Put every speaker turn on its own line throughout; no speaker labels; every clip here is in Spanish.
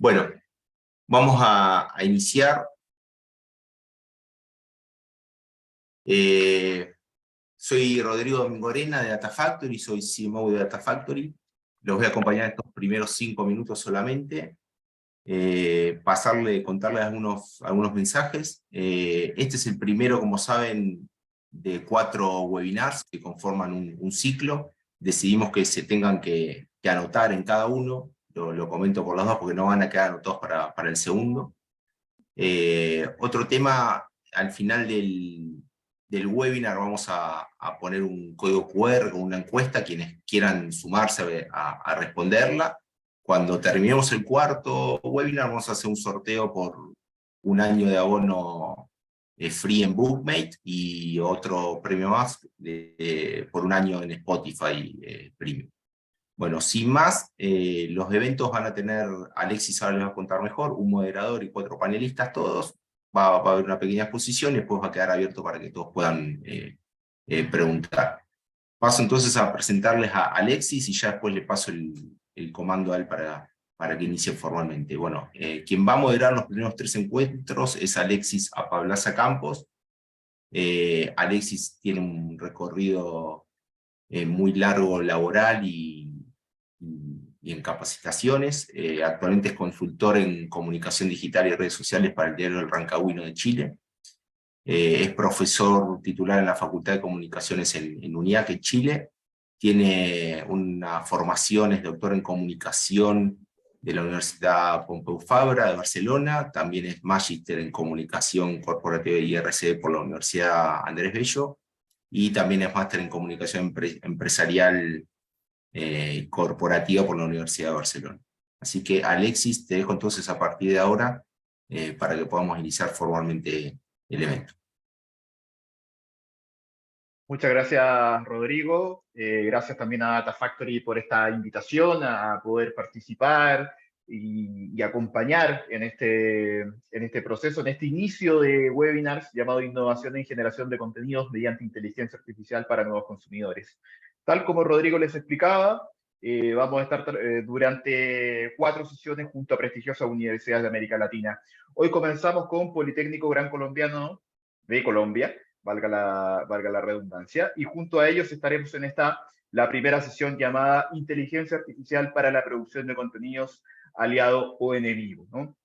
Bueno, vamos a iniciar. Soy Rodrigo Domingorena de Data Factory, soy CMO de Data Factory. Los voy a acompañar estos primeros 5 minutos solamente. Contarles algunos mensajes. Este es el primero, como saben, de 4 webinars que conforman un ciclo. Decidimos que se tengan que anotar en cada uno. Lo comento por las dos porque no van a quedar anotados para el segundo. Otro tema, al final del webinar vamos a poner un código QR con una encuesta, quienes quieran sumarse a responderla. Cuando terminemos el cuarto webinar vamos a hacer un sorteo por un año de abono free en Bookmate y otro premio más por un año en Spotify Premium. Bueno, sin más, los eventos van a tener, Alexis ahora les va a contar mejor, un moderador y 4 panelistas todos, va a haber una pequeña exposición y después va a quedar abierto para que todos puedan preguntar. Paso entonces a presentarles a Alexis y ya después le paso el comando a él para que inicie formalmente. Bueno, quien va a moderar los primeros 3 encuentros es Alexis Apablaza Campos. Alexis tiene un recorrido muy largo laboral y en capacitaciones. Actualmente es consultor en comunicación digital y redes sociales para el diario El Rancagüino de Chile. Es profesor titular en la Facultad de Comunicaciones en UNIAC, en Chile. Tiene una formación, es doctor en comunicación de la Universidad Pompeu Fabra de Barcelona. También es magíster en comunicación corporativa y IRC por la Universidad Andrés Bello. Y también es máster en comunicación empresarial corporativa por la Universidad de Barcelona. Así que Alexis, te dejo entonces a partir de ahora para que podamos iniciar formalmente el evento.
Muchas gracias, Rodrigo. Gracias también a Data Factory por esta invitación a poder participar y acompañar en este proceso, en este inicio de webinars llamado Innovación en Generación de Contenidos mediante Inteligencia Artificial para Nuevos Consumidores. Tal como Rodrigo les explicaba, vamos a estar durante 4 sesiones junto a prestigiosas universidades de América Latina. Hoy comenzamos con Politécnico Gran Colombiano de Colombia, valga la redundancia, y junto a ellos estaremos en la primera sesión llamada Inteligencia Artificial para la Producción de Contenidos, aliado o enemigo, ¿no?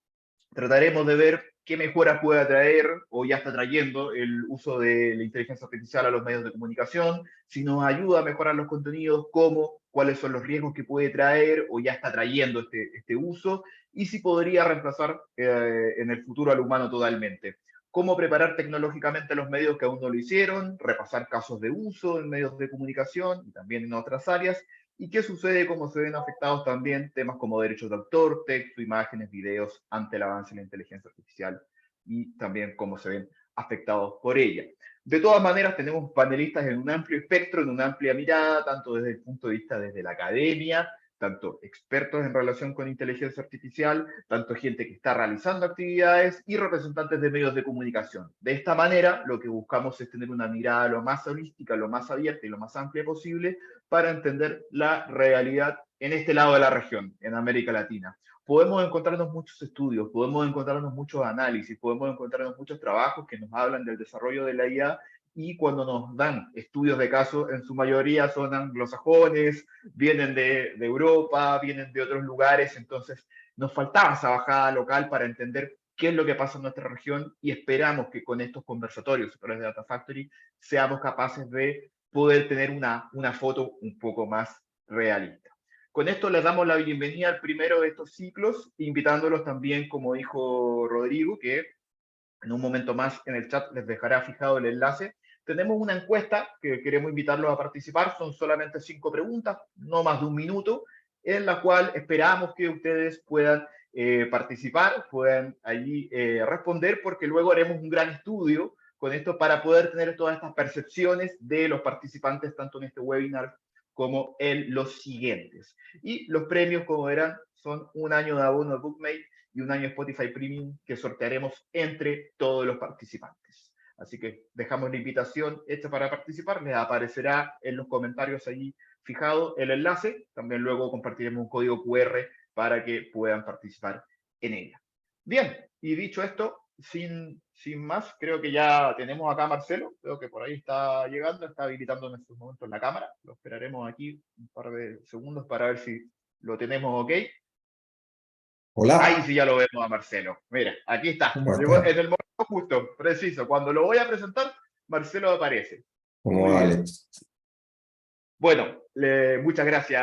Trataremos de ver qué mejoras puede traer o ya está trayendo el uso de la inteligencia artificial a los medios de comunicación, si nos ayuda a mejorar los contenidos, cómo, cuáles son los riesgos que puede traer o ya está trayendo este uso, y si podría reemplazar en el futuro al humano totalmente. Cómo preparar tecnológicamente los medios que aún no lo hicieron, repasar casos de uso en medios de comunicación y también en otras áreas, y qué sucede, cómo se ven afectados también temas como derechos de autor, texto, imágenes, videos, ante el avance de la inteligencia artificial y también cómo se ven afectados por ella. De todas maneras, tenemos panelistas en un amplio espectro, en una amplia mirada, tanto desde el punto de vista desde la academia, tanto expertos en relación con inteligencia artificial, tanto gente que está realizando actividades y representantes de medios de comunicación. De esta manera, lo que buscamos es tener una mirada lo más holística, lo más abierta y lo más amplia posible para entender la realidad en este lado de la región, en América Latina. Podemos encontrarnos muchos estudios, podemos encontrarnos muchos análisis, podemos encontrarnos muchos trabajos que nos hablan del desarrollo de la IA, y cuando nos dan estudios de caso, en su mayoría son anglosajones, vienen de Europa, vienen de otros lugares, entonces nos faltaba esa bajada local para entender qué es lo que pasa en nuestra región, y esperamos que con estos conversatorios a través de Data Factory seamos capaces de poder tener una foto un poco más realista. Con esto les damos la bienvenida al primero de estos ciclos, invitándolos también, como dijo Rodrigo, que en un momento más en el chat les dejará fijado el enlace. Tenemos una encuesta que queremos invitarlos a participar, son solamente 5 preguntas, no más de 1 minuto, en la cual esperamos que ustedes puedan participar, puedan allí responder, porque luego haremos un gran estudio con esto para poder tener todas estas percepciones de los participantes, tanto en este webinar como en los siguientes. Y los premios, como verán, son un año de abono de Bookmate y un año Spotify Premium que sortearemos entre todos los participantes. Así que dejamos la invitación hecha para participar, les aparecerá en los comentarios allí fijado el enlace, también luego compartiremos un código QR para que puedan participar en ella. Bien, y dicho esto, sin más, creo que ya tenemos acá a Marcelo, creo que por ahí está llegando, está habilitando en estos momentos la cámara, lo esperaremos aquí un par de segundos para ver si lo tenemos ok. Ahí
Hola,
sí ya lo vemos a Marcelo. Mira, aquí está.
¿cómo
Llegó
están?
en el momento justo, preciso. Cuando lo voy a presentar, Marcelo aparece.
¿Cómo
Muy
va,
bien.
Alex?
Bueno, muchas gracias,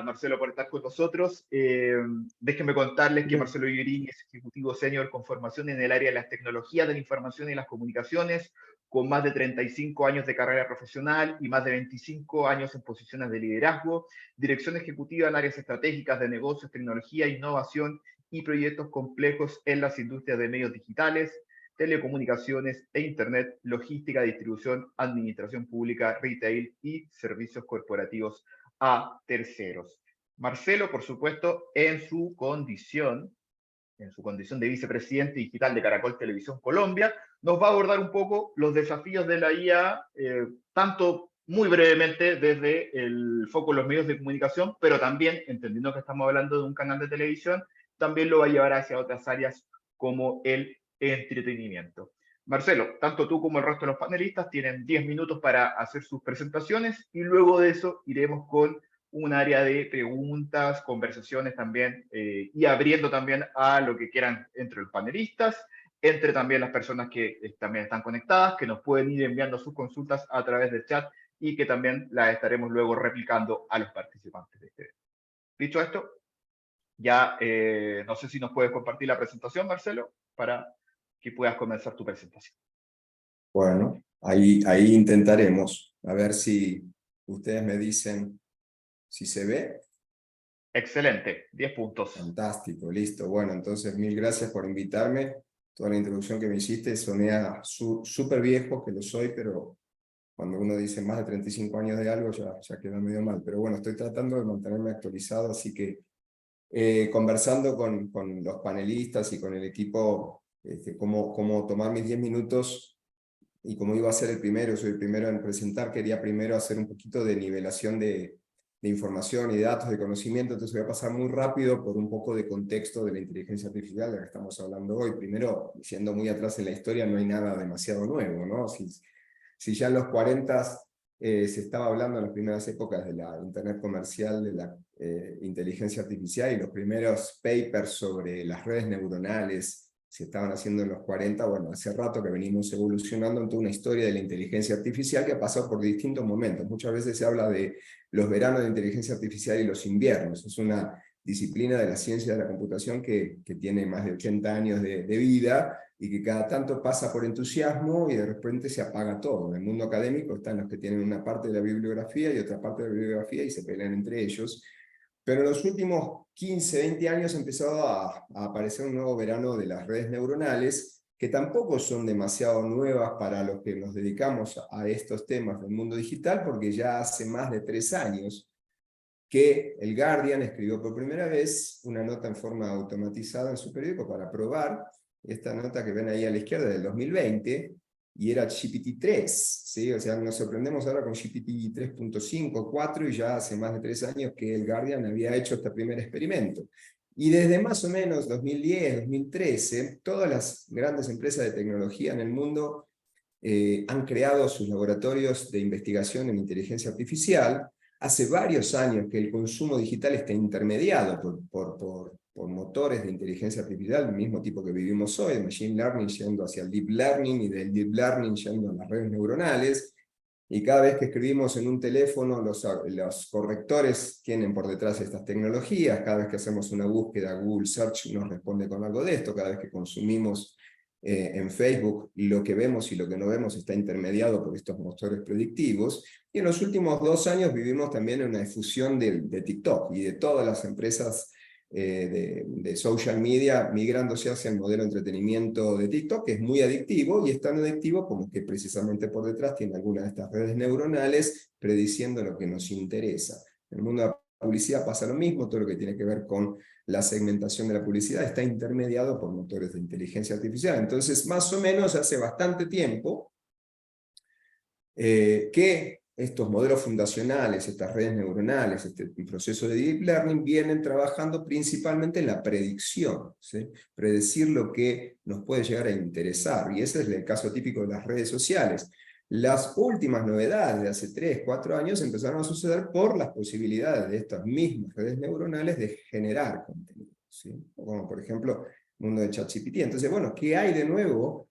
Marcelo, por estar con nosotros. Déjenme contarles que Marcelo Iguerini es ejecutivo senior con formación en el área de las tecnologías de la información y las comunicaciones, con más de 35 años de carrera profesional y más de 25 años en posiciones de liderazgo, dirección ejecutiva en áreas estratégicas de negocios, tecnología, innovación y proyectos complejos en las industrias de medios digitales, telecomunicaciones e Internet, logística, distribución, administración pública, retail y servicios corporativos a terceros. Marcelo, por supuesto, en su condición de vicepresidente digital de Caracol Televisión Colombia, nos va a abordar un poco los desafíos de la IA, tanto muy brevemente desde el foco de los medios de comunicación, pero también, entendiendo que estamos hablando de un canal de televisión, también lo va a llevar hacia otras áreas como el entretenimiento. Marcelo, tanto tú como el resto de los panelistas tienen 10 minutos para hacer sus presentaciones y luego de eso iremos con un área de preguntas, conversaciones también, y abriendo también a lo que quieran entre los panelistas, entre también las personas que también están conectadas, que nos pueden ir enviando sus consultas a través del chat y que también las estaremos luego replicando a los participantes de este evento. Dicho esto, ya no sé si nos puedes compartir la presentación, Marcelo, para que puedas comenzar tu presentación.
Bueno, ahí intentaremos. A ver si ustedes me dicen si se ve.
Excelente, 10 puntos.
Fantástico, listo. Bueno, entonces mil gracias por invitarme. Toda la introducción que me hiciste sonea súper viejo, que lo soy, pero cuando uno dice más de 35 años de algo ya queda medio mal. Pero bueno, estoy tratando de mantenerme actualizado, así que conversando con los panelistas y con el equipo, cómo tomar mis 10 minutos. Y como iba a ser el primero, soy el primero en presentar, quería primero hacer un poquito de nivelación de información y de datos, de conocimiento, entonces voy a pasar muy rápido por un poco de contexto de la inteligencia artificial de la que estamos hablando hoy. Primero, siendo muy atrás en la historia, no hay nada demasiado nuevo, ¿no? Si ya en los 40 se estaba hablando en las primeras épocas de la Internet comercial, de la inteligencia artificial, y los primeros papers sobre las redes neuronales se estaban haciendo en los 40, bueno, hace rato que venimos evolucionando en toda una historia de la inteligencia artificial que ha pasado por distintos momentos. Muchas veces se habla de los veranos de inteligencia artificial y los inviernos. Es una disciplina de la ciencia de la computación que tiene más de 80 años de vida y que cada tanto pasa por entusiasmo y de repente se apaga todo. En el mundo académico están los que tienen una parte de la bibliografía y otra parte de la bibliografía y se pelean entre ellos. Pero en los últimos 15, 20 años empezó a aparecer un nuevo verano de las redes neuronales, que tampoco son demasiado nuevas para los que nos dedicamos a estos temas del mundo digital, porque ya hace más de 3 años que el Guardian escribió por primera vez una nota en forma automatizada en su periódico para probar esta nota que ven ahí a la izquierda del 2020, y era GPT-3, ¿sí? O sea, nos sorprendemos ahora con GPT 3.5, 4, y ya hace más de 3 años que el Guardian había hecho este primer experimento. Y desde más o menos 2010, 2013, todas las grandes empresas de tecnología en el mundo han creado sus laboratorios de investigación en inteligencia artificial. Hace varios años que el consumo digital está intermediado por motores de inteligencia artificial, del mismo tipo que vivimos hoy, el machine learning yendo hacia el deep learning y del deep learning yendo a las redes neuronales. Y cada vez que escribimos en un teléfono, los correctores tienen por detrás estas tecnologías. Cada vez que hacemos una búsqueda, Google Search nos responde con algo de esto. Cada vez que consumimos en Facebook, lo que vemos y lo que no vemos está intermediado por estos motores predictivos. Y en los últimos 2 años vivimos también en una difusión de TikTok y de todas las empresas de social media migrándose hacia el modelo de entretenimiento de TikTok, que es muy adictivo, y es tan adictivo como que precisamente por detrás tiene algunas de estas redes neuronales prediciendo lo que nos interesa. En el mundo de la publicidad pasa lo mismo, todo lo que tiene que ver con la segmentación de la publicidad está intermediado por motores de inteligencia artificial. Entonces, más o menos hace bastante tiempo que estos modelos fundacionales, estas redes neuronales, este proceso de deep learning, vienen trabajando principalmente en la predicción, ¿sí? Predecir lo que nos puede llegar a interesar, y ese es el caso típico de las redes sociales. Las últimas novedades de hace 3, 4 años empezaron a suceder por las posibilidades de estas mismas redes neuronales de generar contenido, ¿sí? Como por ejemplo, el mundo de ChatGPT. Entonces, bueno, ¿qué hay de nuevo?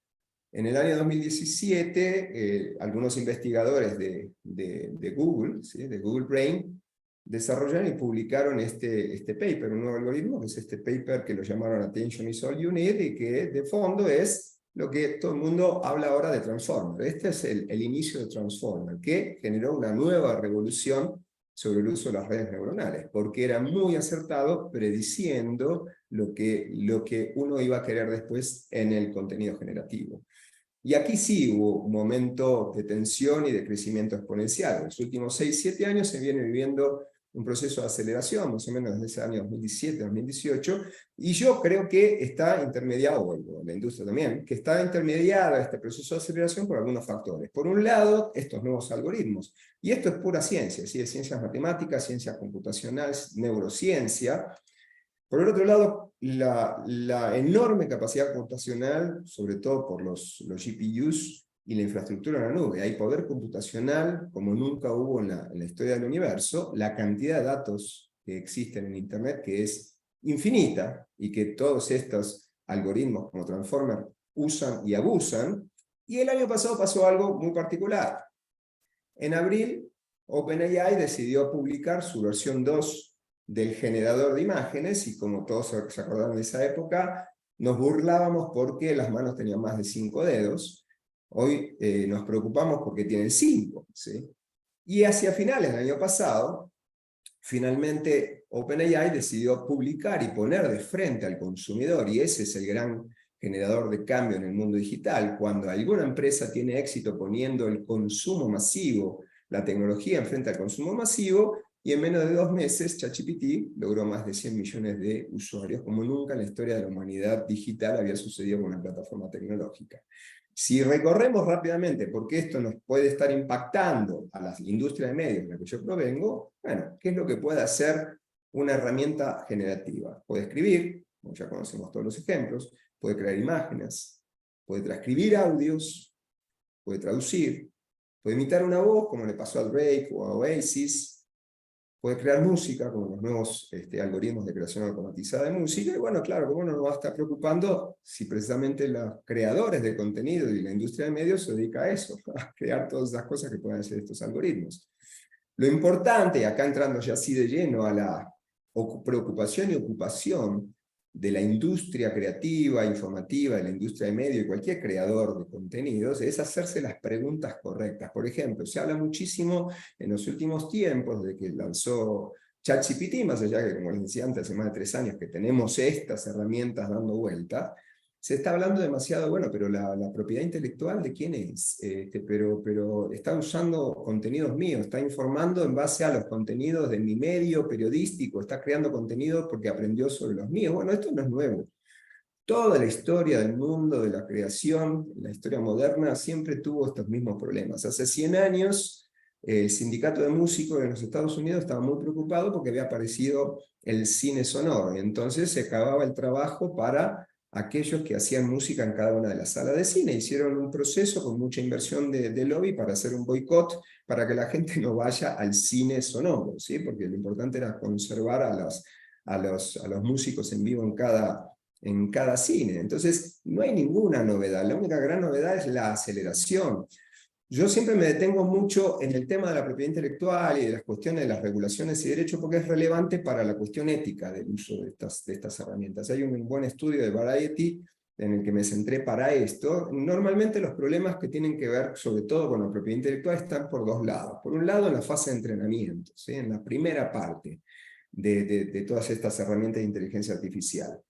En el año 2017, algunos investigadores de Google, ¿sí? De Google Brain, desarrollaron y publicaron este paper, un nuevo algoritmo, que es este paper que lo llamaron Attention is all you need, y que de fondo es lo que todo el mundo habla ahora de Transformer. Este es el inicio de Transformer, que generó una nueva revolución sobre el uso de las redes neuronales, porque era muy acertado prediciendo lo que uno iba a querer después en el contenido generativo. Y aquí sí hubo un momento de tensión y de crecimiento exponencial. En los últimos 6, 7 años se viene viviendo un proceso de aceleración, más o menos desde ese año 2017, 2018, y yo creo que está intermediado, bueno, la industria también, que está intermediada este proceso de aceleración por algunos factores. Por un lado, estos nuevos algoritmos, y esto es pura ciencia, ¿sí? Es ciencias matemáticas, ciencia computacional, neurociencia. Por el otro lado, la enorme capacidad computacional, sobre todo por los GPUs y la infraestructura en la nube. Hay poder computacional como nunca hubo en la historia del universo, la cantidad de datos que existen en Internet, que es infinita, y que todos estos algoritmos como Transformer usan y abusan. Y el año pasado pasó algo muy particular. En abril, OpenAI decidió publicar su versión 2 del generador de imágenes, y como todos se acordaron de esa época, nos burlábamos porque las manos tenían más de 5 dedos. Hoy nos preocupamos porque tienen 5, ¿sí? Y hacia finales del año pasado, finalmente OpenAI decidió publicar y poner de frente al consumidor, y ese es el gran generador de cambio en el mundo digital. Cuando alguna empresa tiene éxito poniendo el consumo masivo, la tecnología enfrente al consumo masivo, y en menos de 2 meses ChatGPT logró más de 100 millones de usuarios, como nunca en la historia de la humanidad digital había sucedido con una plataforma tecnológica. Si recorremos rápidamente por qué esto nos puede estar impactando a la industria de medios de la que yo provengo, bueno, ¿qué es lo que puede hacer una herramienta generativa? Puede escribir, como ya conocemos todos los ejemplos, puede crear imágenes, puede transcribir audios, puede traducir, puede imitar una voz, como le pasó a Drake o a Oasis, puede crear música, como los nuevos algoritmos de creación automatizada de música, y bueno, claro, ¿cómo no nos va a estar preocupando si precisamente los creadores de contenido y la industria de medios se dedica a eso, a crear todas las cosas que pueden hacer estos algoritmos? Lo importante, y acá entrando ya así de lleno a la preocupación y ocupación de la industria creativa, informativa, de la industria de medios y cualquier creador de contenidos, es hacerse las preguntas correctas. Por ejemplo, se habla muchísimo en los últimos tiempos de que lanzó ChatGPT, más allá que, como les decía antes, hace más de 3 años que tenemos estas herramientas dando vuelta. Se está hablando demasiado, bueno, pero la propiedad intelectual ¿de quién es? Pero está usando contenidos míos, está informando en base a los contenidos de mi medio periodístico, está creando contenido porque aprendió sobre los míos. Bueno, esto no es nuevo. Toda la historia del mundo, de la creación, la historia moderna, siempre tuvo estos mismos problemas. Hace 100 años, el sindicato de músicos en los Estados Unidos estaba muy preocupado porque había aparecido el cine sonoro, y entonces se acababa el trabajo para aquellos que hacían música en cada una de las salas de cine. Hicieron un proceso con mucha inversión de lobby para hacer un boicot, para que la gente no vaya al cine sonoro, ¿sí? Porque lo importante era conservar a los músicos en vivo en cada cine. Entonces, no hay ninguna novedad. La única gran novedad es la aceleración. Yo siempre me detengo mucho en el tema de la propiedad intelectual y de las cuestiones de las regulaciones y derechos, porque es relevante para la cuestión ética del uso de estas herramientas. Hay un buen estudio de Variety en el que me centré para esto. Normalmente los problemas que tienen que ver, sobre todo con la propiedad intelectual, están por 2 lados. Por un lado, en la fase de entrenamiento, ¿sí? En la primera parte de todas estas herramientas de inteligencia artificial.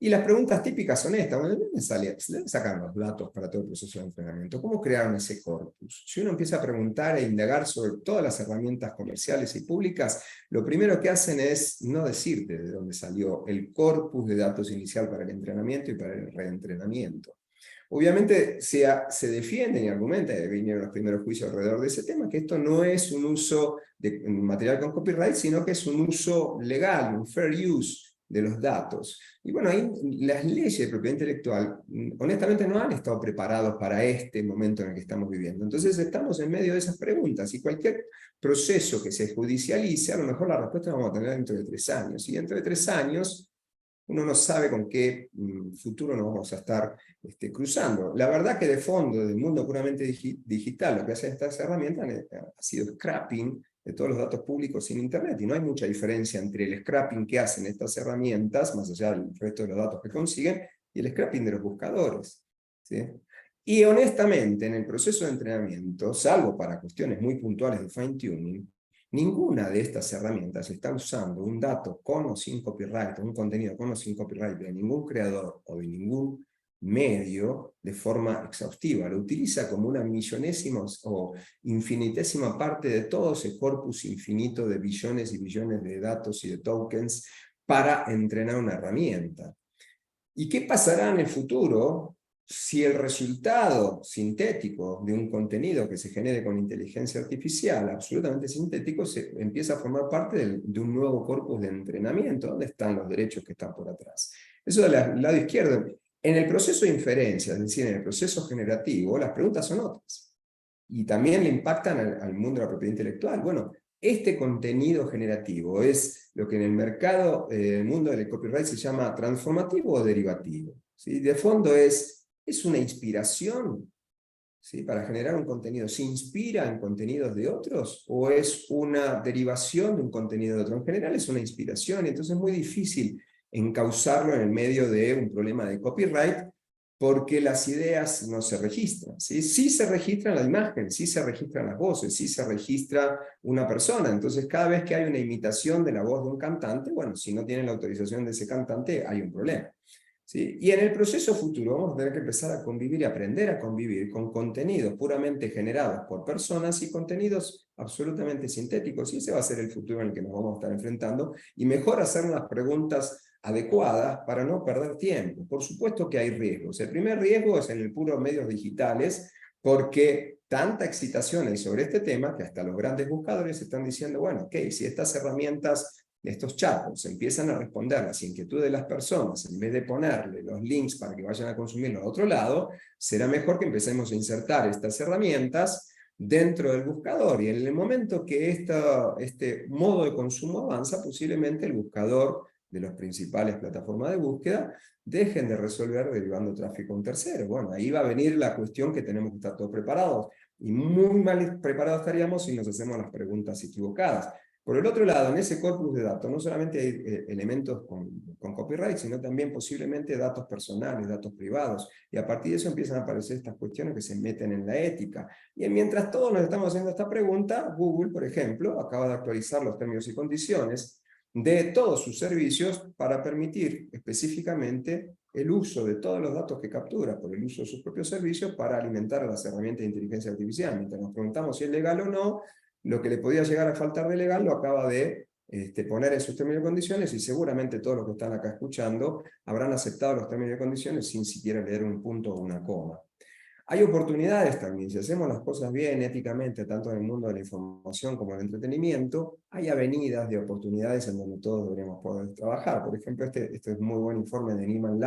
Y las preguntas típicas son estas: bueno, ¿de dónde sacan los datos para todo el proceso de entrenamiento? ¿Cómo crearon ese corpus? Si uno empieza a preguntar e indagar sobre todas las herramientas comerciales y públicas, lo primero que hacen es no decirte de dónde salió el corpus de datos inicial para el entrenamiento y para el reentrenamiento. Obviamente se defiende y argumenta, y vinieron los primeros juicios alrededor de ese tema, que esto no es un uso de material con copyright, sino que es un uso legal, un fair use de los datos. Y bueno, ahí las leyes de propiedad intelectual, honestamente, no han estado preparados para este momento en el que estamos viviendo. Entonces estamos en medio de esas preguntas, y cualquier proceso que se judicialice, a lo mejor la respuesta la vamos a tener dentro de 3 años, y dentro de 3 años uno no sabe con qué futuro nos vamos a estar cruzando. La verdad que de fondo, del mundo puramente digital, lo que hacen estas herramientas ha sido scrapping de todos los datos públicos en Internet, y no hay mucha diferencia entre el scrapping que hacen estas herramientas, más allá del resto de los datos que consiguen, y el scrapping de los buscadores, ¿sí? Y honestamente, en el proceso de entrenamiento, salvo para cuestiones muy puntuales de fine-tuning, ninguna de estas herramientas está usando un dato con o sin copyright, un contenido con o sin copyright de ningún creador o de ningún medio de forma exhaustiva. Lo utiliza como una millonésima o infinitésima parte de todo ese corpus infinito de billones y billones de datos y de tokens para entrenar una herramienta. ¿Y qué pasará en el futuro si el resultado sintético de un contenido que se genere con inteligencia artificial, absolutamente sintético, empieza a formar parte de un nuevo corpus de entrenamiento? ¿Dónde están los derechos que están por atrás? Eso del lado izquierdo. En el proceso de inferencia, es decir, en el proceso generativo, las preguntas son otras. Y también le impactan al mundo de la propiedad intelectual. Bueno, este contenido generativo es lo que en el mercado, el mundo del copyright se llama transformativo o derivativo, ¿sí? De fondo es una inspiración, ¿sí? Para generar un contenido. ¿Se inspira en contenidos de otros o es una derivación de un contenido de otro? En general es una inspiración, y entonces es muy difícil encauzarlo en el medio de un problema de copyright, porque las ideas no se registran, ¿sí? Sí se registra la imagen, sí se registran las voces, sí se registra una persona. Entonces, cada vez que hay una imitación de la voz de un cantante, bueno, si no tienen la autorización de ese cantante, hay un problema, ¿sí? Y en el proceso futuro vamos a tener que empezar a convivir y aprender a convivir con contenidos puramente generados por personas y contenidos absolutamente sintéticos, y ese va a ser el futuro en el que nos vamos a estar enfrentando, y mejor hacer las preguntas adecuadas para no perder tiempo. Por supuesto que hay riesgos. El primer riesgo es en el puro medios digitales, porque tanta excitación hay sobre este tema que hasta los grandes buscadores están diciendo, bueno, ok, si estas herramientas, estos chatbots, empiezan a responder a las inquietudes de las personas, en vez de ponerle los links para que vayan a consumirlo a otro lado, será mejor que empecemos a insertar estas herramientas dentro del buscador. Y en el momento que este modo de consumo avanza, posiblemente el buscador de las principales plataformas de búsqueda dejen de resolver derivando tráfico a un tercero. Bueno, ahí va a venir la cuestión que tenemos que estar todos preparados, y muy mal preparados estaríamos si nos hacemos las preguntas equivocadas. Por el otro lado, en ese corpus de datos no solamente hay elementos con copyright, sino también posiblemente datos personales, datos privados, y a partir de eso empiezan a aparecer estas cuestiones que se meten en la ética. Y mientras todos nos estamos haciendo esta pregunta, Google, por ejemplo, acaba de actualizar los términos y condiciones de todos sus servicios para permitir específicamente el uso de todos los datos que captura por el uso de sus propios servicios para alimentar a las herramientas de inteligencia artificial. Mientras nos preguntamos si es legal o no, lo que le podía llegar a faltar de legal lo acaba de poner en sus términos y condiciones, y seguramente todos los que están acá escuchando habrán aceptado los términos y condiciones sin siquiera leer un punto o una coma. Hay oportunidades también, si hacemos las cosas bien éticamente, tanto en el mundo de la información como del entretenimiento, hay avenidas de oportunidades en donde todos deberíamos poder trabajar. Por ejemplo, este es un muy buen informe de Nieman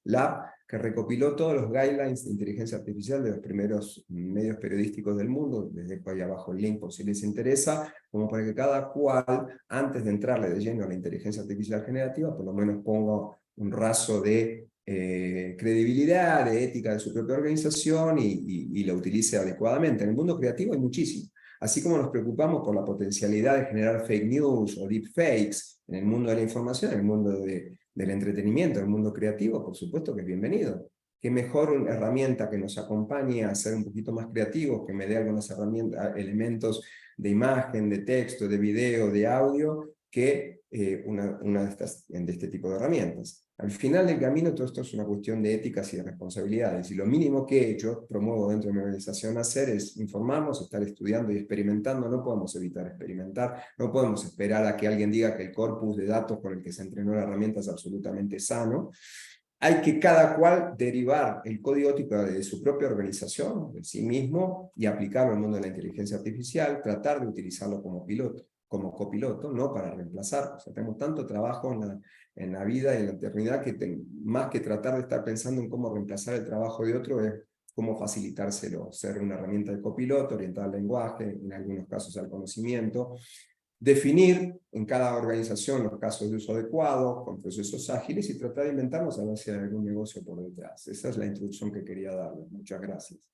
Lab, que recopiló todos los guidelines de inteligencia artificial de los primeros medios periodísticos del mundo. Les dejo ahí abajo el link por si les interesa, como para que cada cual, antes de entrarle de lleno a la inteligencia artificial generativa, por lo menos ponga un raso de credibilidad, de ética de su propia organización, y la utilice adecuadamente. En el mundo creativo hay muchísimo. Así como nos preocupamos por la potencialidad de generar fake news o deepfakes en el mundo de la información, en el mundo del entretenimiento, en el mundo creativo, por supuesto que es bienvenido. Qué mejor una herramienta que nos acompañe a ser un poquito más creativos, que me dé algunas herramientas, elementos de imagen, de texto, de video, de audio, que una de este tipo de herramientas. Al final del camino, todo esto es una cuestión de éticas y de responsabilidades, y lo mínimo que yo promuevo dentro de mi organización hacer es informarnos, estar estudiando y experimentando. No podemos evitar experimentar, no podemos esperar a que alguien diga que el corpus de datos con el que se entrenó la herramienta es absolutamente sano. hay que cada cual derivar el código ético de su propia organización, de sí mismo, y aplicarlo al mundo de la inteligencia artificial, tratar de utilizarlo como piloto, como copiloto, no para reemplazar. O sea, tenemos tanto trabajo en la vida y en la eternidad que más que tratar de estar pensando en cómo reemplazar el trabajo de otro, es cómo facilitárselo, ser una herramienta de copiloto, orientada al lenguaje, en algunos casos al conocimiento, definir en cada organización los casos de uso adecuado, con procesos ágiles, y tratar de inventarnos a ver si hay algún negocio por detrás. Esa es la introducción que quería darles. Muchas gracias.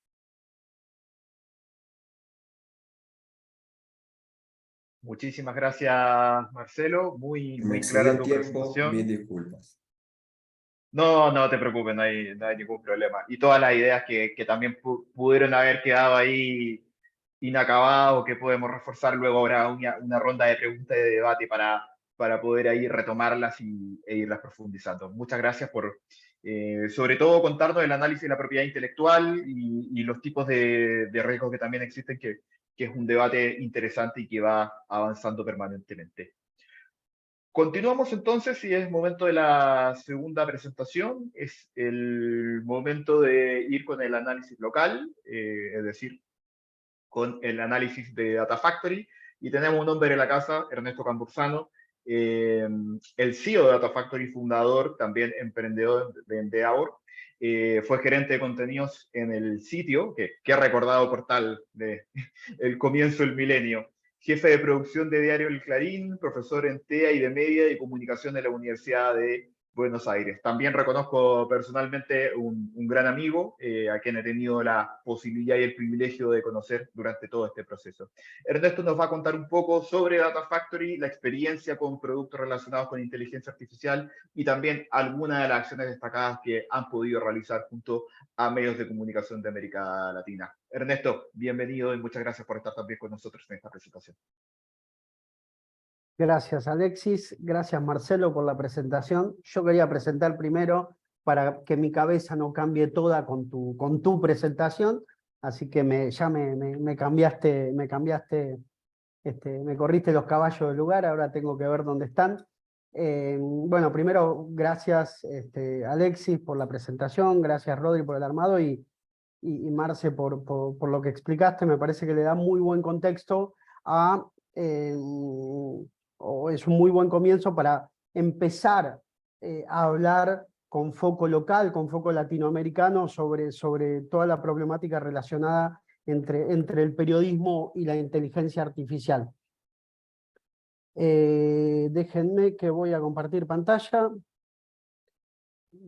Muchísimas gracias, Marcelo. Muy,
Me
muy
excedí
clara
el
tu
tiempo, mil
presentación.
disculpas.
No, no te preocupes, no hay ningún problema. Y todas las ideas que también pudieron haber quedado ahí inacabadas o que podemos reforzar luego, habrá una ronda de preguntas y de debate para poder ahí retomarlas e irlas profundizando. Muchas gracias por, sobre todo, contarnos el análisis de la propiedad intelectual y los tipos de riesgos que también existen, que es un debate interesante y que va avanzando permanentemente. Continuamos entonces y es momento de la segunda presentación. Es el momento de ir con el análisis local, es decir, con el análisis de Data Factory. Y tenemos un hombre en la casa, Ernesto Cambursano, el CEO de Data Factory, fundador, también emprendedor de Endeavor. Fue gerente de contenidos en el sitio, que ha recordado portal de el comienzo del milenio. Jefe de producción de Diario El Clarín, profesor en TEA y de Media y Comunicación de la Universidad de Buenos Aires. También reconozco personalmente un gran amigo a quien he tenido la posibilidad y el privilegio de conocer durante todo este proceso. Ernesto nos va a contar un poco sobre Data Factory, la experiencia con productos relacionados con inteligencia artificial y también algunas de las acciones destacadas que han podido realizar junto a medios de comunicación de América Latina. Ernesto, bienvenido y muchas gracias por estar también con nosotros en esta presentación.
Gracias, Alexis. Gracias, Marcelo, por la presentación. Yo quería presentar primero para que mi cabeza no cambie toda con tu presentación, así que me cambiaste, me corriste los caballos del lugar, ahora tengo que ver dónde están. Bueno, primero, gracias, Alexis, por la presentación, gracias, Rodri, por el armado, y Marce, por lo que explicaste. Me parece que le da muy buen contexto o es un muy buen comienzo para empezar a hablar con foco local, con foco latinoamericano, sobre toda la problemática relacionada entre el periodismo y la inteligencia artificial. Déjenme que voy a compartir pantalla.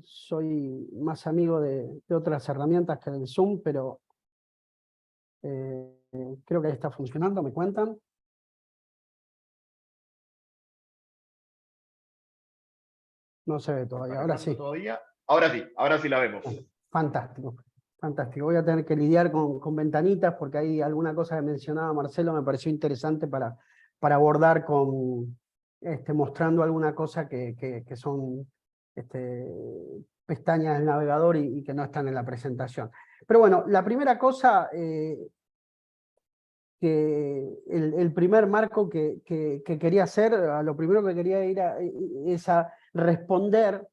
Soy más amigo de otras herramientas que del Zoom, pero creo que ahí está funcionando, ¿me cuentan? No se ve todavía, ahora sí.
Ahora sí la vemos.
Fantástico, fantástico. Voy a tener que lidiar con ventanitas porque hay alguna cosa que mencionaba Marcelo, me pareció interesante para abordar mostrando alguna cosa que son pestañas del navegador y que no están en la presentación. Pero bueno, la primera cosa, el primer marco que quería hacer, a lo primero que quería ir es a responder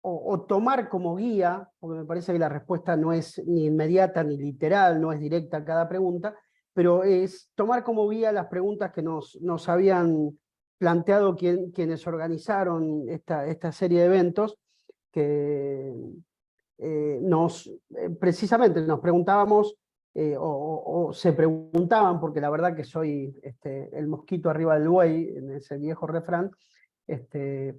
o tomar como guía, porque me parece que la respuesta no es ni inmediata ni literal, no es directa a cada pregunta, pero es tomar como guía las preguntas que nos habían planteado quienes organizaron esta serie de eventos, que precisamente nos preguntábamos, o se preguntaban, porque la verdad que soy el mosquito arriba del buey, en ese viejo refrán,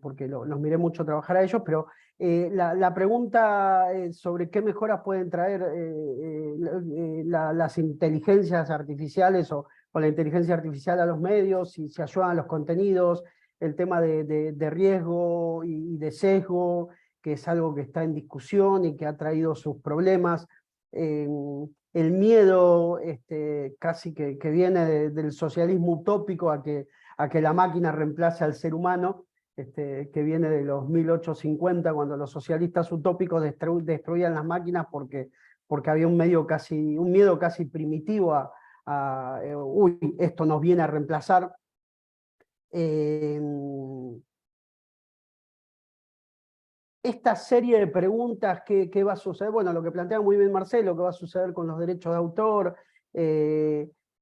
porque los miré mucho trabajar a ellos, pero la pregunta sobre qué mejoras pueden traer las inteligencias artificiales o la inteligencia artificial a los medios, si se ayudan a los contenidos, el tema de riesgo y de sesgo, que es algo que está en discusión y que ha traído sus problemas. El miedo casi que viene del socialismo utópico a que la máquina reemplace al ser humano, que viene de los 1850, cuando los socialistas utópicos destruían las máquinas porque había un miedo casi primitivo uy, esto nos viene a reemplazar. esta serie de preguntas, ¿qué va a suceder? Bueno, lo que plantea muy bien Marcelo, ¿qué va a suceder con los derechos de autor?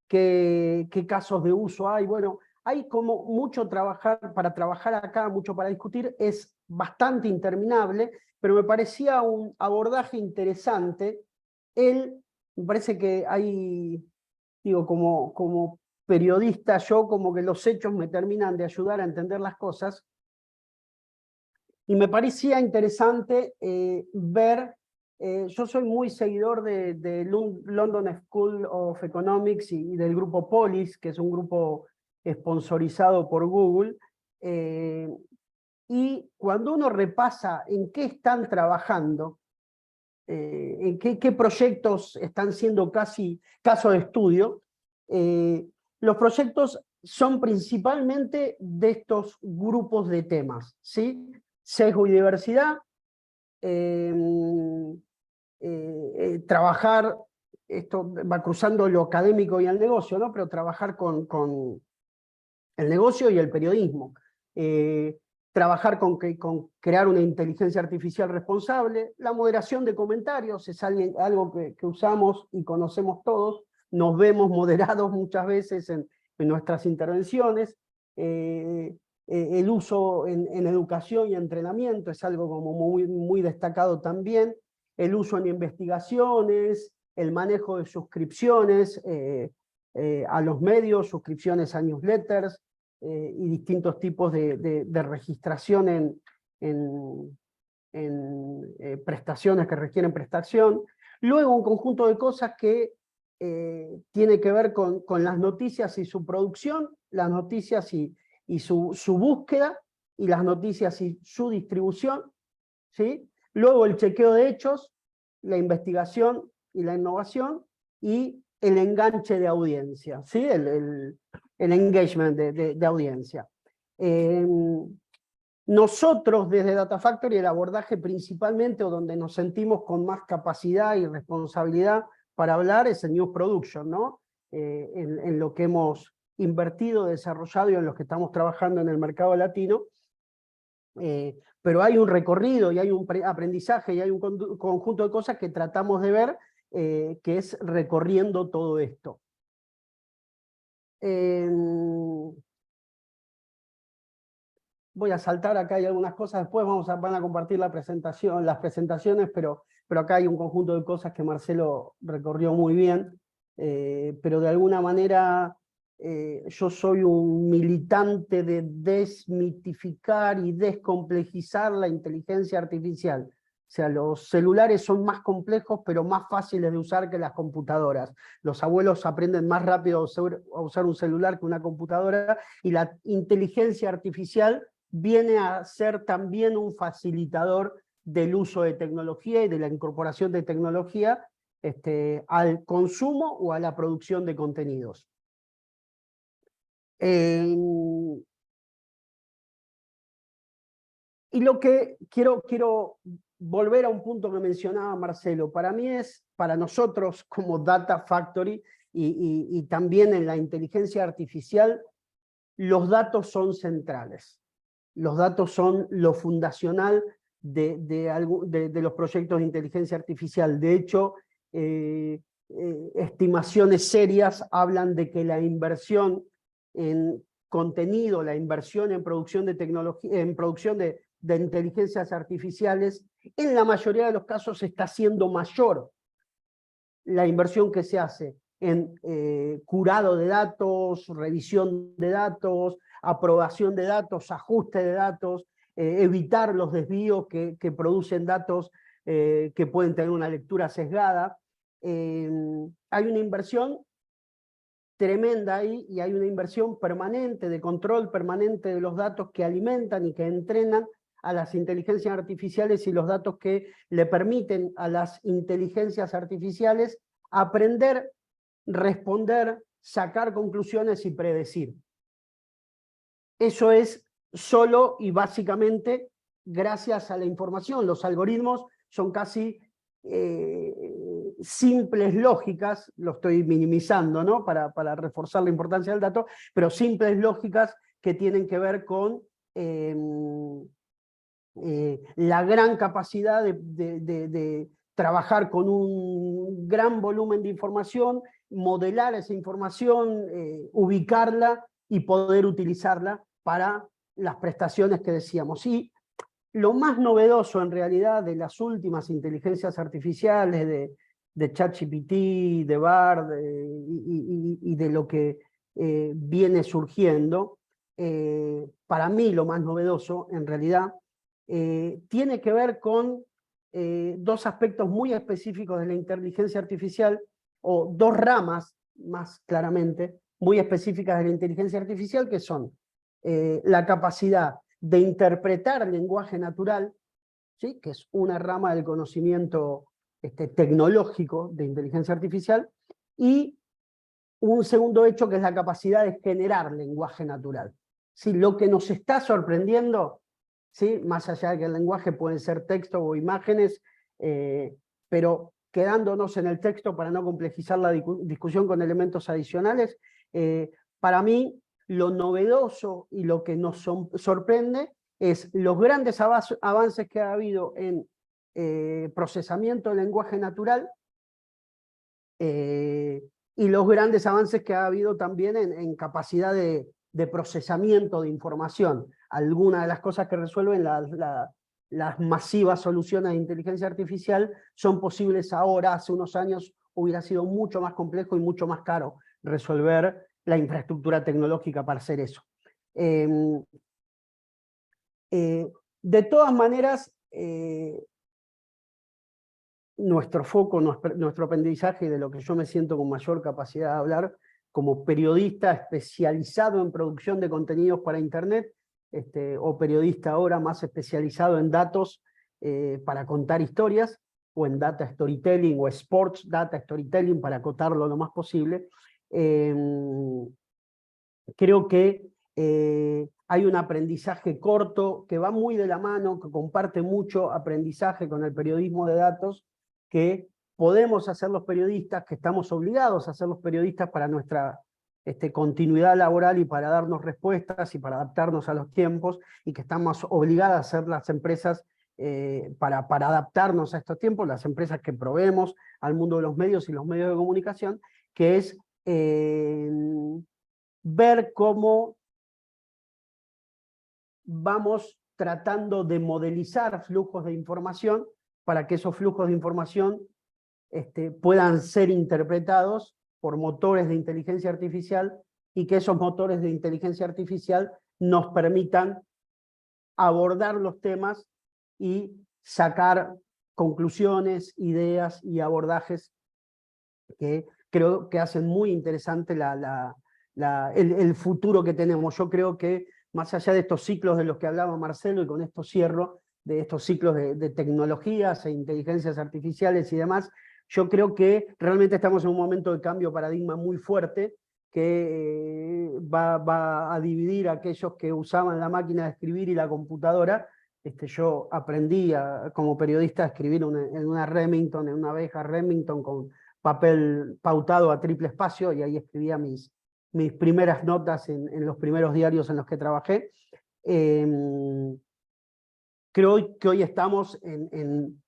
¿Qué casos de uso hay? Bueno, hay como mucho para trabajar acá, mucho para discutir, es bastante interminable, pero me parecía un abordaje interesante. Me parece que hay, digo, como periodista, yo como que los hechos me terminan de ayudar a entender las cosas, y me parecía interesante ver, yo soy muy seguidor de London School of Economics y del grupo Polis, que es un grupo sponsorizado por Google, y cuando uno repasa en qué están trabajando, en qué proyectos están siendo casi caso de estudio, los proyectos son principalmente de estos grupos de temas, ¿sí? Sesgo y diversidad, trabajar, esto va cruzando lo académico y el negocio, ¿no? Pero trabajar con el negocio y el periodismo. Trabajar con crear una inteligencia artificial responsable. La moderación de comentarios es algo que usamos y conocemos todos. Nos vemos moderados muchas veces en nuestras intervenciones. El uso en educación y entrenamiento es algo como muy destacado también. El uso en investigaciones, el manejo de suscripciones a los medios, suscripciones a newsletters, y distintos tipos de registración en prestaciones que requieren prestación. Luego un conjunto de cosas que tiene que ver con las noticias y su producción, las noticias y su búsqueda, y las noticias y su distribución, ¿sí? Luego el chequeo de hechos, la investigación y la innovación, y el enganche de audiencia, ¿sí? El engagement de audiencia. Nosotros desde Data Factory el abordaje principalmente, o donde nos sentimos con más capacidad y responsabilidad para hablar, es el News Production, ¿no? En lo que hemos invertido, desarrollado y en lo que estamos trabajando en el mercado latino. Pero hay un recorrido y hay un aprendizaje y hay un conjunto de cosas que tratamos de ver, que es recorriendo todo esto. Voy a saltar, acá hay algunas cosas, después van a compartir las presentaciones, pero acá hay un conjunto de cosas que Marcelo recorrió muy bien, pero de alguna manera yo soy un militante de desmitificar y descomplejizar la inteligencia artificial. O sea, los celulares son más complejos, pero más fáciles de usar que las computadoras. Los abuelos aprenden más rápido a usar un celular que una computadora, y la inteligencia artificial viene a ser también un facilitador del uso de tecnología y de la incorporación de tecnología al consumo o a la producción de contenidos. Y lo que quiero volver a un punto que mencionaba Marcelo. Para nosotros como Data Factory y también en la inteligencia artificial, los datos son centrales. Los datos son lo fundacional de los proyectos de inteligencia artificial. De hecho, estimaciones serias hablan de que la inversión en contenido, la inversión en producción de tecnología, en producción de inteligencias artificiales, en la mayoría de los casos está siendo mayor la inversión que se hace en curado de datos, revisión de datos, aprobación de datos, ajuste de datos, evitar los desvíos que producen datos que pueden tener una lectura sesgada. Hay una inversión tremenda ahí, y hay una inversión permanente, de control permanente de los datos que alimentan y que entrenan a las inteligencias artificiales, y los datos que le permiten a las inteligencias artificiales aprender, responder, sacar conclusiones y predecir. Eso es solo y básicamente gracias a la información. Los algoritmos son casi simples lógicas, lo estoy minimizando, ¿no? para reforzar la importancia del dato, pero simples lógicas que tienen que ver con la gran capacidad de trabajar con un gran volumen de información, modelar esa información, ubicarla y poder utilizarla para las prestaciones que decíamos. Y lo más novedoso en realidad de las últimas inteligencias artificiales, de ChatGPT, de Bard y de lo que viene surgiendo, para mí lo más novedoso en realidad tiene que ver con dos aspectos muy específicos de la inteligencia artificial, o dos ramas más claramente muy específicas de la inteligencia artificial, que son la capacidad de interpretar lenguaje natural, ¿sí? Que es una rama del conocimiento tecnológico de inteligencia artificial, y un segundo hecho que es la capacidad de generar lenguaje natural. ¿Sí? Lo que nos está sorprendiendo, ¿sí? Más allá de que el lenguaje puede ser texto o imágenes, pero quedándonos en el texto para no complejizar la discusión con elementos adicionales, para mí lo novedoso y lo que nos sorprende es los grandes avances que ha habido en procesamiento del lenguaje natural, y los grandes avances que ha habido también en capacidad de procesamiento de información. Algunas de las cosas que resuelven las masivas soluciones de inteligencia artificial son posibles ahora. Hace unos años hubiera sido mucho más complejo y mucho más caro resolver la infraestructura tecnológica para hacer eso. De todas maneras, nuestro foco, nuestro aprendizaje, de lo que yo me siento con mayor capacidad de hablar como periodista especializado en producción de contenidos para Internet, o periodista ahora más especializado en datos para contar historias, o en data storytelling, o sports data storytelling, para acotarlo lo más posible. Creo que hay un aprendizaje corto que va muy de la mano, que comparte mucho aprendizaje con el periodismo de datos, que podemos hacer los periodistas, que estamos obligados a hacer los periodistas para nuestra continuidad laboral y para darnos respuestas y para adaptarnos a los tiempos, y que estamos obligadas a hacer las empresas para adaptarnos a estos tiempos, las empresas que proveemos al mundo de los medios y los medios de comunicación, que es ver cómo vamos tratando de modelizar flujos de información para que esos flujos de información puedan ser interpretados por motores de inteligencia artificial, y que esos motores de inteligencia artificial nos permitan abordar los temas y sacar conclusiones, ideas y abordajes que creo que hacen muy interesante el futuro que tenemos. Yo creo que más allá de estos ciclos de los que hablaba Marcelo, y con esto cierro, de estos ciclos de tecnologías e inteligencias artificiales y demás, yo creo que realmente estamos en un momento de cambio de paradigma muy fuerte, que va a dividir a aquellos que usaban la máquina de escribir y la computadora. Yo aprendí como periodista a escribir en una Remington, en una abeja Remington con papel pautado a triple espacio, y ahí escribía mis primeras notas en los primeros diarios en los que trabajé. Creo que hoy estamos en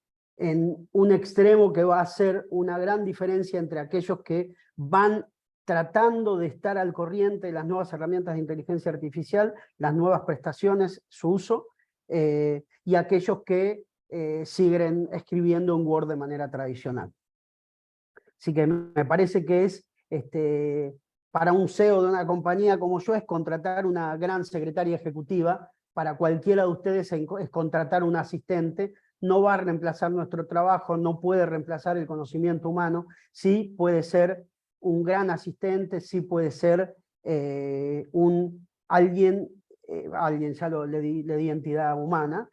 un extremo que va a hacer una gran diferencia entre aquellos que van tratando de estar al corriente de las nuevas herramientas de inteligencia artificial, las nuevas prestaciones, su uso, y aquellos que siguen escribiendo en Word de manera tradicional. Así que me parece que es, para un CEO de una compañía como yo, es contratar una gran secretaria ejecutiva. Para cualquiera de ustedes es contratar un asistente. No va a reemplazar nuestro trabajo, no puede reemplazar el conocimiento humano. Sí puede ser un gran asistente, sí puede ser alguien, ya le di entidad humana,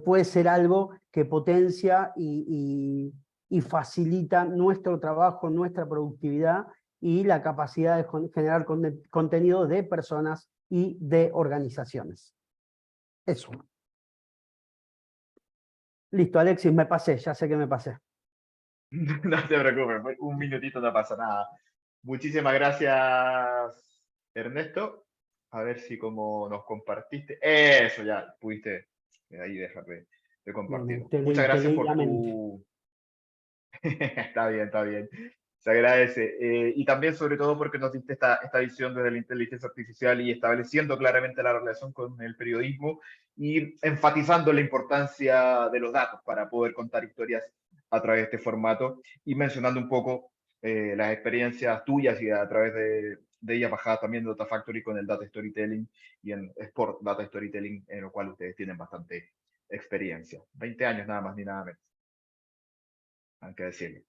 puede ser algo que potencia y facilita nuestro trabajo, nuestra productividad y la capacidad de generar contenido de personas y de organizaciones. Eso. Listo, Alexis, me pasé, ya sé que me pasé.
No te preocupes, un minutito no pasa nada. Muchísimas gracias, Ernesto. A ver si como nos compartiste. Eso, ya, pudiste ahí dejar de compartirlo.
Te
Muchas gracias por
leí la mente.
tu... Está bien, está bien. Se agradece. Y también, sobre todo, porque nos diste esta visión desde la inteligencia artificial y estableciendo claramente la relación con el periodismo y enfatizando la importancia de los datos para poder contar historias a través de este formato y mencionando un poco las experiencias tuyas y a través de ellas bajadas también de Data Factory con el Data Storytelling y en Sport Data Storytelling, en lo cual ustedes tienen bastante experiencia. 20 años nada más ni nada menos, hay que decirlo.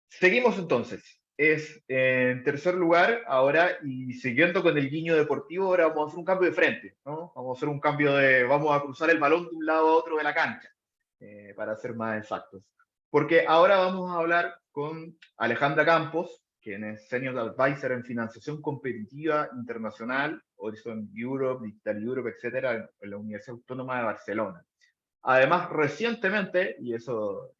Seguimos entonces. En tercer lugar, ahora, y siguiendo con el guiño deportivo, ahora vamos a hacer un cambio de frente, ¿no? Vamos a hacer un cambio vamos a cruzar el balón de un lado a otro de la cancha, para ser más exactos. Porque ahora vamos a hablar con Alejandra Campos, quien es Senior Advisor en Financiación Competitiva Internacional, Horizon Europe, Digital Europe, etcétera, en la Universidad Autónoma de Barcelona. Además, recientemente, y eso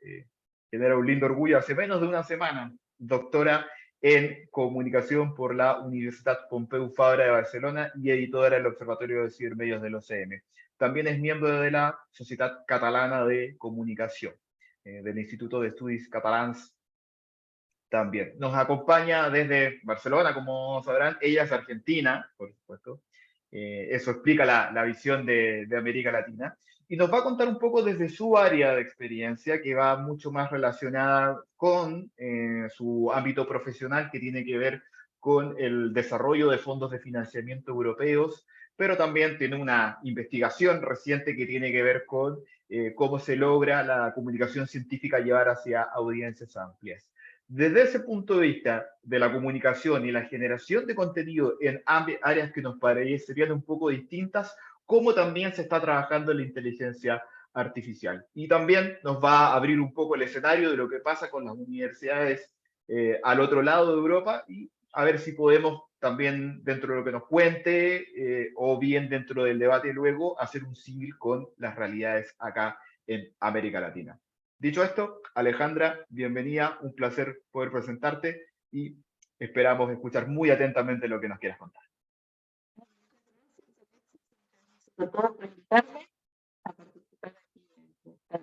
genera un lindo orgullo, hace menos de una semana, doctora en comunicación por la Universitat Pompeu Fabra de Barcelona y editora del Observatorio de Cibermedios del OCM. También es miembro de la Societat Catalana de Comunicación, del Instituto de Estudis Catalans también. Nos acompaña desde Barcelona, como sabrán, ella es argentina, por supuesto. Eso explica la visión de América Latina. Y nos va a contar un poco desde su área de experiencia, que va mucho más relacionada con su ámbito profesional, que tiene que ver con el desarrollo de fondos de financiamiento europeos, pero también tiene una investigación reciente que tiene que ver con cómo se logra la comunicación científica llevar hacia audiencias amplias. Desde ese punto de vista de la comunicación y la generación de contenido en áreas que nos parecerían un poco distintas, cómo también se está trabajando en la inteligencia artificial. Y también nos va a abrir un poco el escenario de lo que pasa con las universidades al otro lado de Europa y a ver si podemos también, dentro de lo que nos cuente, o bien dentro del debate luego, hacer un símil con las realidades acá en América Latina. Dicho esto, Alejandra, bienvenida, un placer poder presentarte y esperamos escuchar muy atentamente lo que nos quieras contar.
Sobre todo por invitarme a participar aquí en esta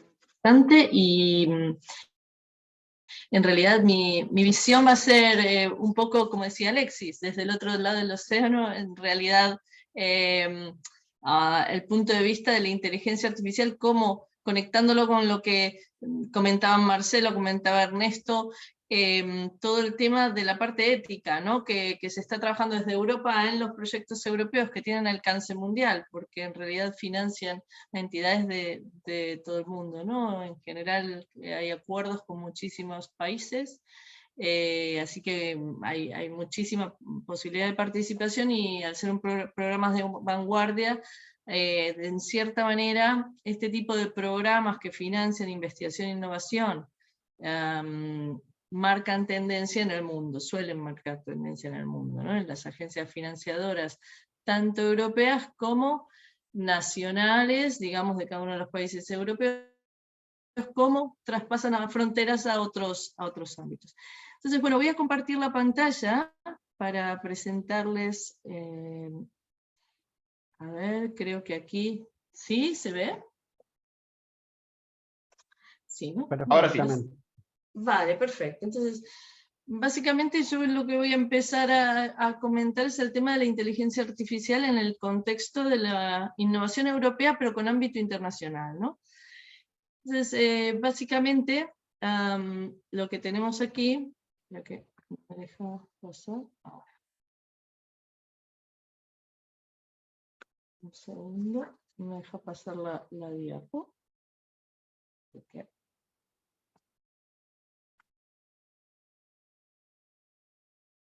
importante y en realidad mi visión va a ser un poco, como decía Alexis, desde el otro lado del océano, en realidad el punto de vista de la inteligencia artificial, como conectándolo con lo que comentaba Marcelo, comentaba Ernesto, todo el tema de la parte ética, ¿no? que se está trabajando desde Europa en los proyectos europeos que tienen alcance mundial, porque en realidad financian a entidades de todo el mundo, ¿no? En general hay acuerdos con muchísimos países, así que hay muchísima posibilidad de participación y al ser un programas de vanguardia, en cierta manera, este tipo de programas que financian investigación e innovación marcan tendencia en el mundo, suelen marcar tendencia en el mundo, ¿no? En las agencias financiadoras, tanto europeas como nacionales, digamos, de cada uno de los países europeos, como traspasan a fronteras a otros ámbitos. Entonces, bueno, voy a compartir la pantalla para presentarles, a ver, creo que aquí, ¿sí? ¿Se ve? Sí, ¿no?
Ahora sí.
Vale, perfecto. Entonces, básicamente yo lo que voy a empezar a comentar es el tema de la inteligencia artificial en el contexto de la innovación europea, pero con ámbito internacional, ¿no? Entonces, básicamente, lo que tenemos aquí, lo que me deja pasar ahora. Un segundo, me deja pasar la diapo. Okay.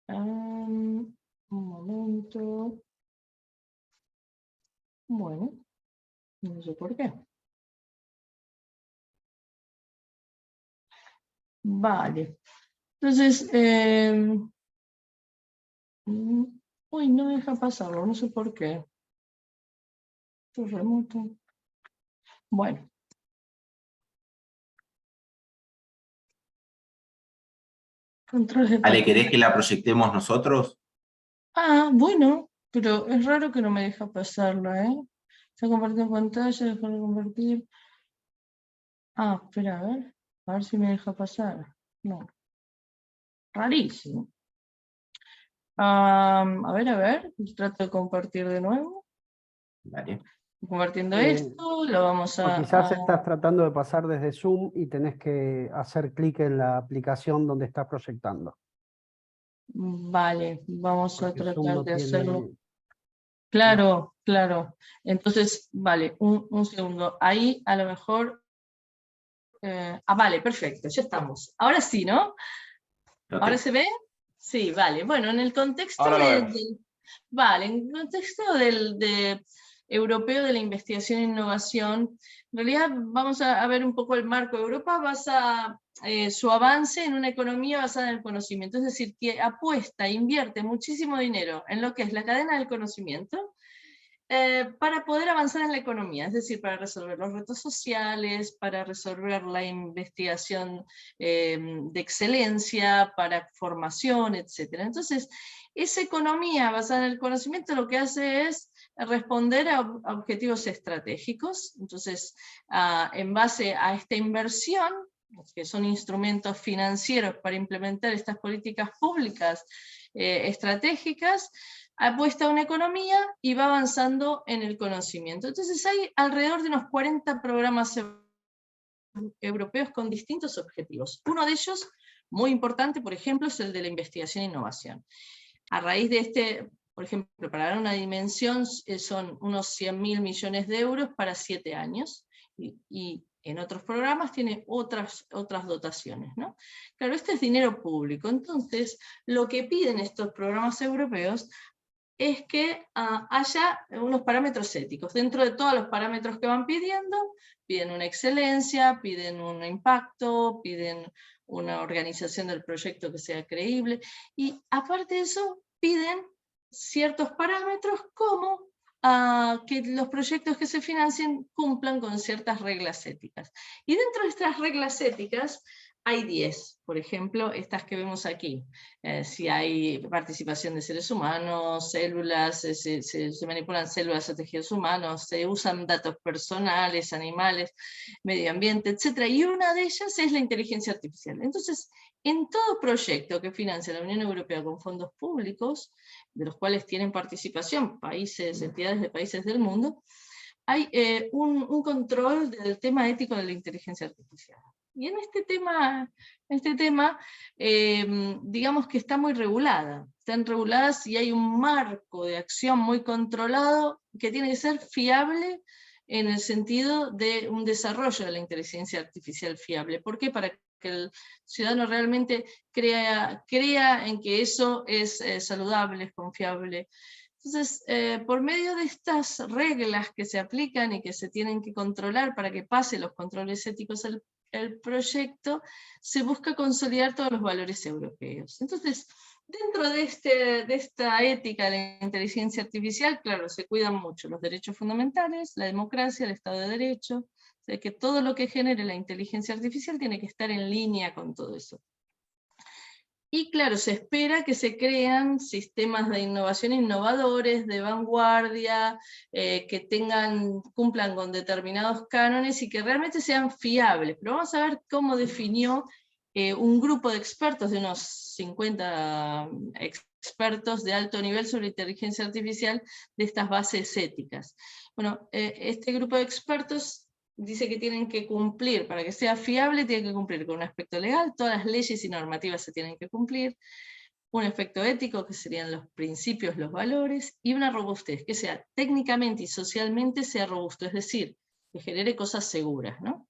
Un momento. Bueno, no sé por qué. Vale. Entonces, uy, no deja pasarlo, no sé por qué. Esto es remoto. Bueno.
Ale, ¿querés que la proyectemos nosotros?
Ah, bueno, Pero es raro que no me deja pasarla, ¿eh? Ya compartiendo pantalla, dejar de compartir. Ah, espera, a ver si me deja pasar. No, rarísimo. A ver, trato de compartir de nuevo.
Vale.
Compartiendo esto, lo vamos
O quizás estás tratando de pasar desde Zoom y tenés que hacer clic en la aplicación donde estás proyectando.
Vale, vamos a
Porque Zoom
tratar
no
de hacerlo.
tiene...
Claro, claro. Entonces, vale, un segundo. Ahí a lo mejor... vale, perfecto, ya estamos. Ahora sí, ¿no?
Ok.
¿Ahora se ve? Sí, vale. Bueno, en el contexto
Ahora lo vemos.
vale, en el contexto europeo de la investigación e innovación, en realidad vamos a ver un poco el marco. Europa basa su avance en una economía basada en el conocimiento, es decir, que apuesta, invierte muchísimo dinero en lo que es la cadena del conocimiento, para poder avanzar en la economía, es decir, para resolver los retos sociales, para resolver la investigación de excelencia, para formación, etc. Entonces, esa economía basada en el conocimiento lo que hace es responder a objetivos estratégicos. Entonces, en base a esta inversión, que son instrumentos financieros para implementar estas políticas públicas estratégicas, apuesta a una economía y va avanzando en el conocimiento. Entonces hay alrededor de unos 40 programas europeos con distintos objetivos. Uno de ellos, muy importante, por ejemplo, es el de la investigación e innovación. A raíz de este, por ejemplo, para dar una dimensión, son unos 100.000 millones de euros para 7 años, y en otros programas tiene otras dotaciones, ¿no? Claro, este es dinero público, entonces lo que piden estos programas europeos es que haya unos parámetros éticos. Dentro de todos los parámetros que van pidiendo, piden una excelencia, piden un impacto, piden una organización del proyecto que sea creíble, y aparte de eso, piden ciertos parámetros como que los proyectos que se financien cumplan con ciertas reglas éticas. Y dentro de estas reglas éticas hay 10, por ejemplo, estas que vemos aquí. Si hay participación de seres humanos, células, se manipulan células o tejidos humanos, se usan datos personales, animales, medio ambiente, etc. Y una de ellas es la inteligencia artificial. Entonces, en todo proyecto que financia la Unión Europea con fondos públicos, de los cuales tienen participación países, entidades de países del mundo, hay un control del tema ético de la inteligencia artificial. Y en este tema digamos que está muy regulada. Están reguladas y hay un marco de acción muy controlado que tiene que ser fiable en el sentido de un desarrollo de la inteligencia artificial fiable. ¿Por qué? Para que el ciudadano realmente crea en que eso es saludable, es confiable. Entonces, por medio de estas reglas que se aplican y que se tienen que controlar para que pase los controles éticos el proyecto, se busca consolidar todos los valores europeos. Entonces, dentro de esta ética de la inteligencia artificial, claro, se cuidan mucho los derechos fundamentales, la democracia, el Estado de Derecho, o sea, que todo lo que genere la inteligencia artificial tiene que estar en línea con todo eso. Y claro, se espera que se crean sistemas de innovación innovadores, de vanguardia, que cumplan con determinados cánones y que realmente sean fiables. Pero vamos a ver cómo definió un grupo de expertos, de unos 50 expertos de alto nivel sobre inteligencia artificial, de estas bases éticas. Bueno, este grupo de expertos dice que tienen que cumplir, para que sea fiable, tienen que cumplir con un aspecto legal, todas las leyes y normativas se tienen que cumplir, un aspecto ético, que serían los principios, los valores, y una robustez, que sea técnicamente y socialmente sea robusto, es decir, que genere cosas seguras, ¿no?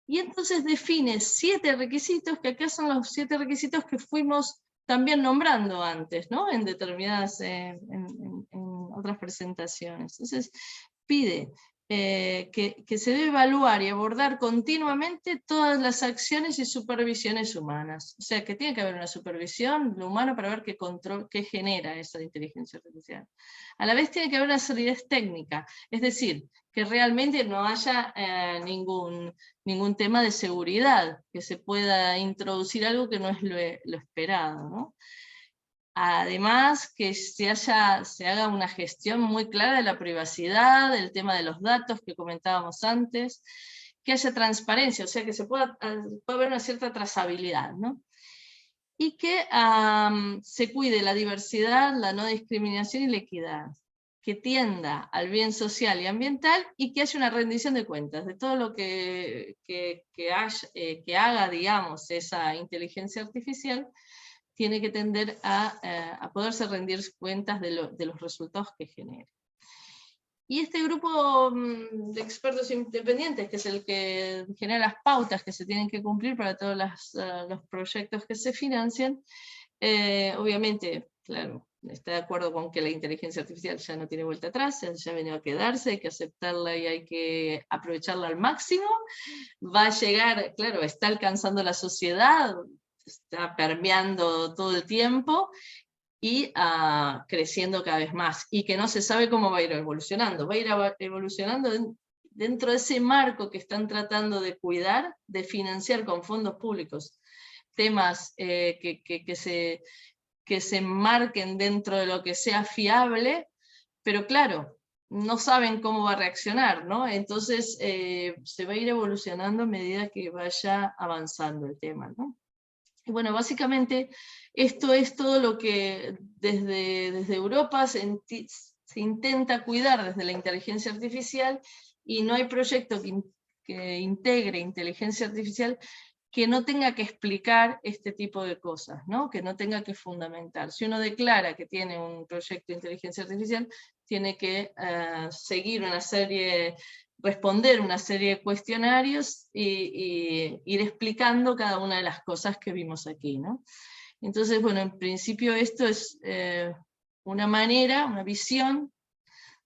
Y entonces define 7 requisitos, que acá son los 7 requisitos que fuimos también nombrando antes, ¿no? En determinadas, en otras presentaciones. Entonces, pide que se debe evaluar y abordar continuamente todas las acciones y supervisiones humanas. O sea, que tiene que haber una supervisión de lo humano para ver qué genera esa inteligencia artificial. A la vez tiene que haber una solidez técnica, es decir, que realmente no haya ningún tema de seguridad, que se pueda introducir algo que no es lo esperado, ¿no? Además, que se haga una gestión muy clara de la privacidad, del tema de los datos que comentábamos antes, que haya transparencia, o sea, que pueda haber una cierta trazabilidad, ¿no? Y que se cuide la diversidad, la no discriminación y la equidad, que tienda al bien social y ambiental, y que haya una rendición de cuentas de todo lo que haga, digamos, esa inteligencia artificial. Tiene que tender a poderse rendir cuentas de los resultados que genere. Y este grupo de expertos independientes, que es el que genera las pautas que se tienen que cumplir para todos los proyectos que se financian, obviamente, claro, está de acuerdo con que la inteligencia artificial ya no tiene vuelta atrás, ya ha venido a quedarse, hay que aceptarla y hay que aprovecharla al máximo. Va a llegar, claro, está alcanzando la sociedad, está permeando todo el tiempo, y creciendo cada vez más, y que no se sabe cómo va a ir evolucionando. Va a ir evolucionando dentro de ese marco que están tratando de cuidar, de financiar con fondos públicos temas que se marquen dentro de lo que sea fiable, pero claro, no saben cómo va a reaccionar, ¿no? Entonces se va a ir evolucionando a medida que vaya avanzando el tema, ¿no? Y bueno, básicamente esto es todo lo que desde Europa se intenta cuidar desde la inteligencia artificial, y no hay proyecto que integre inteligencia artificial que no tenga que explicar este tipo de cosas, ¿no? Que no tenga que fundamentar. Si uno declara que tiene un proyecto de inteligencia artificial, tiene que seguir responder una serie de cuestionarios y ir explicando cada una de las cosas que vimos aquí, ¿no? Entonces, bueno, en principio esto es una manera, una visión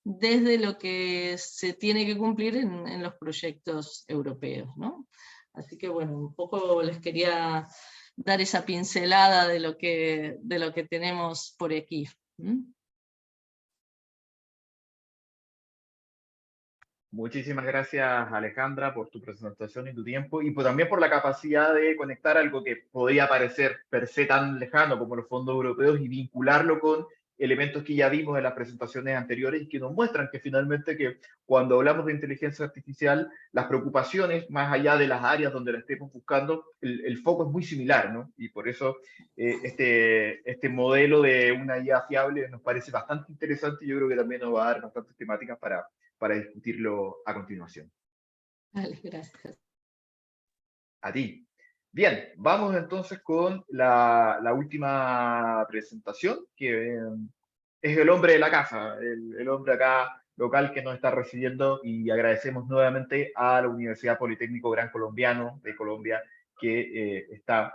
desde lo que se tiene que cumplir en los proyectos europeos, ¿no? Así que bueno, un poco les quería dar esa pincelada de lo que tenemos por aquí.
Muchísimas gracias, Alejandra, por tu presentación y tu tiempo, y también por la capacidad de conectar algo que podría parecer per se tan lejano como los fondos europeos y vincularlo con elementos que ya vimos en las presentaciones anteriores y que nos muestran que finalmente que cuando hablamos de inteligencia artificial, las preocupaciones, más allá de las áreas donde la estemos buscando, el foco es muy similar, ¿no? Y por eso este modelo de una IA fiable nos parece bastante interesante, y yo creo que también nos va a dar bastantes temáticas para discutirlo a continuación.
Vale, gracias.
A ti. Bien, vamos entonces con la última presentación, que es el hombre de la casa, el hombre acá local que nos está recibiendo, y agradecemos nuevamente a la Universidad Politécnico Gran Colombiano de Colombia que está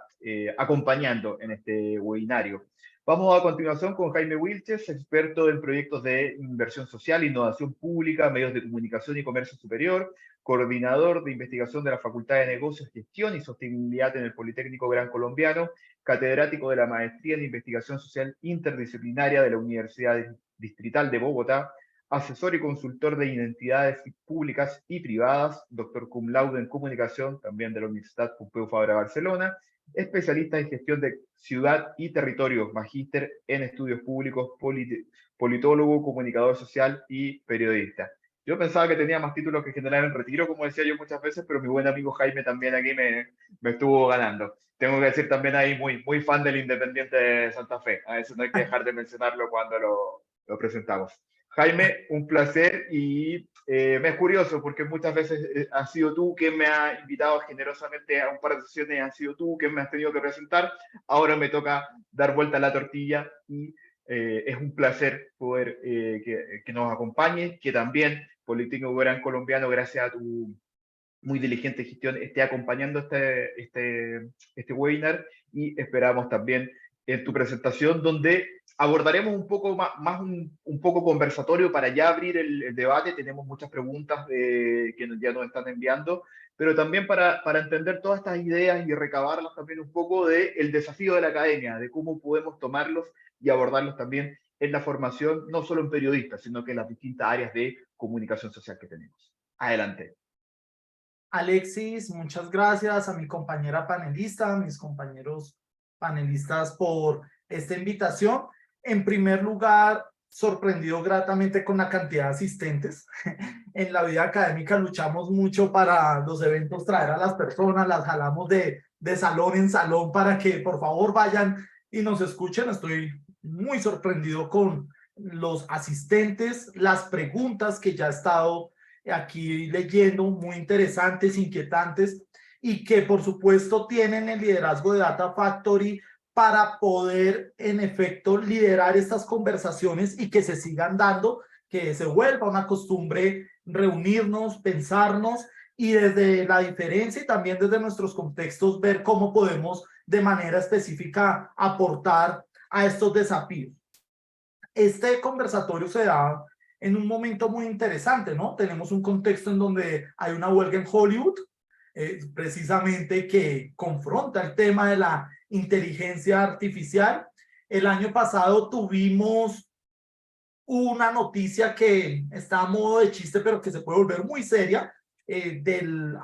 acompañando en este webinario. Vamos a continuación con Jaime Wilches, experto en proyectos de inversión social, innovación pública, medios de comunicación y comercio superior, coordinador de investigación de la Facultad de Negocios, Gestión y Sostenibilidad en el Politécnico Gran Colombiano, catedrático de la Maestría en Investigación Social Interdisciplinaria de la Universidad Distrital de Bogotá, asesor y consultor de identidades públicas y privadas, doctor cum laude en comunicación, también de la Universidad Pompeu Fabra Barcelona, especialista en gestión de ciudad y territorio, magíster en estudios públicos, politólogo, comunicador social y periodista. Yo pensaba que tenía más títulos que general en retiro, como decía yo muchas veces, pero mi buen amigo Jaime también aquí me estuvo ganando. Tengo que decir también ahí muy fan del Independiente de Santa Fe. A eso no hay que dejar de mencionarlo cuando lo presentamos. Jaime, un placer, y me es curioso porque muchas veces has sido tú quien me ha invitado generosamente a un par de sesiones, has sido tú quien me has tenido que presentar. Ahora me toca dar vuelta a la tortilla, y es un placer poder que nos acompañes, que también Politécnico Gran Colombiano, gracias a tu muy diligente gestión, esté acompañando este webinar, y esperamos también en tu presentación, donde abordaremos un poco más un poco conversatorio para ya abrir el debate. Tenemos muchas preguntas que ya nos están enviando, pero también para entender todas estas ideas y recabarlas también un poco del desafío de la academia, de cómo podemos tomarlos y abordarlos también en la formación, no solo en periodistas, sino que en las distintas áreas de comunicación social que tenemos. Adelante.
Alexis, muchas gracias, a mi compañera panelista, a mis compañeros panelistas por esta invitación. En primer lugar, sorprendido gratamente con la cantidad de asistentes. En la vida académica luchamos mucho para los eventos traer a las personas, las jalamos de salón en salón para que por favor vayan y nos escuchen. Estoy muy sorprendido con los asistentes, las preguntas que ya he estado aquí leyendo, muy interesantes, inquietantes, y que por supuesto tienen el liderazgo de Data Factory para poder en efecto liderar estas conversaciones y que se sigan dando, que se vuelva una costumbre reunirnos, pensarnos y desde la diferencia y también desde nuestros contextos ver cómo podemos de manera específica aportar a estos desafíos. Este conversatorio se da en un momento muy interesante, ¿no? Tenemos un contexto en donde hay una huelga en Hollywood, precisamente que confronta el tema de la inteligencia artificial. El año pasado tuvimos una noticia que está a modo de chiste, pero que se puede volver muy seria, del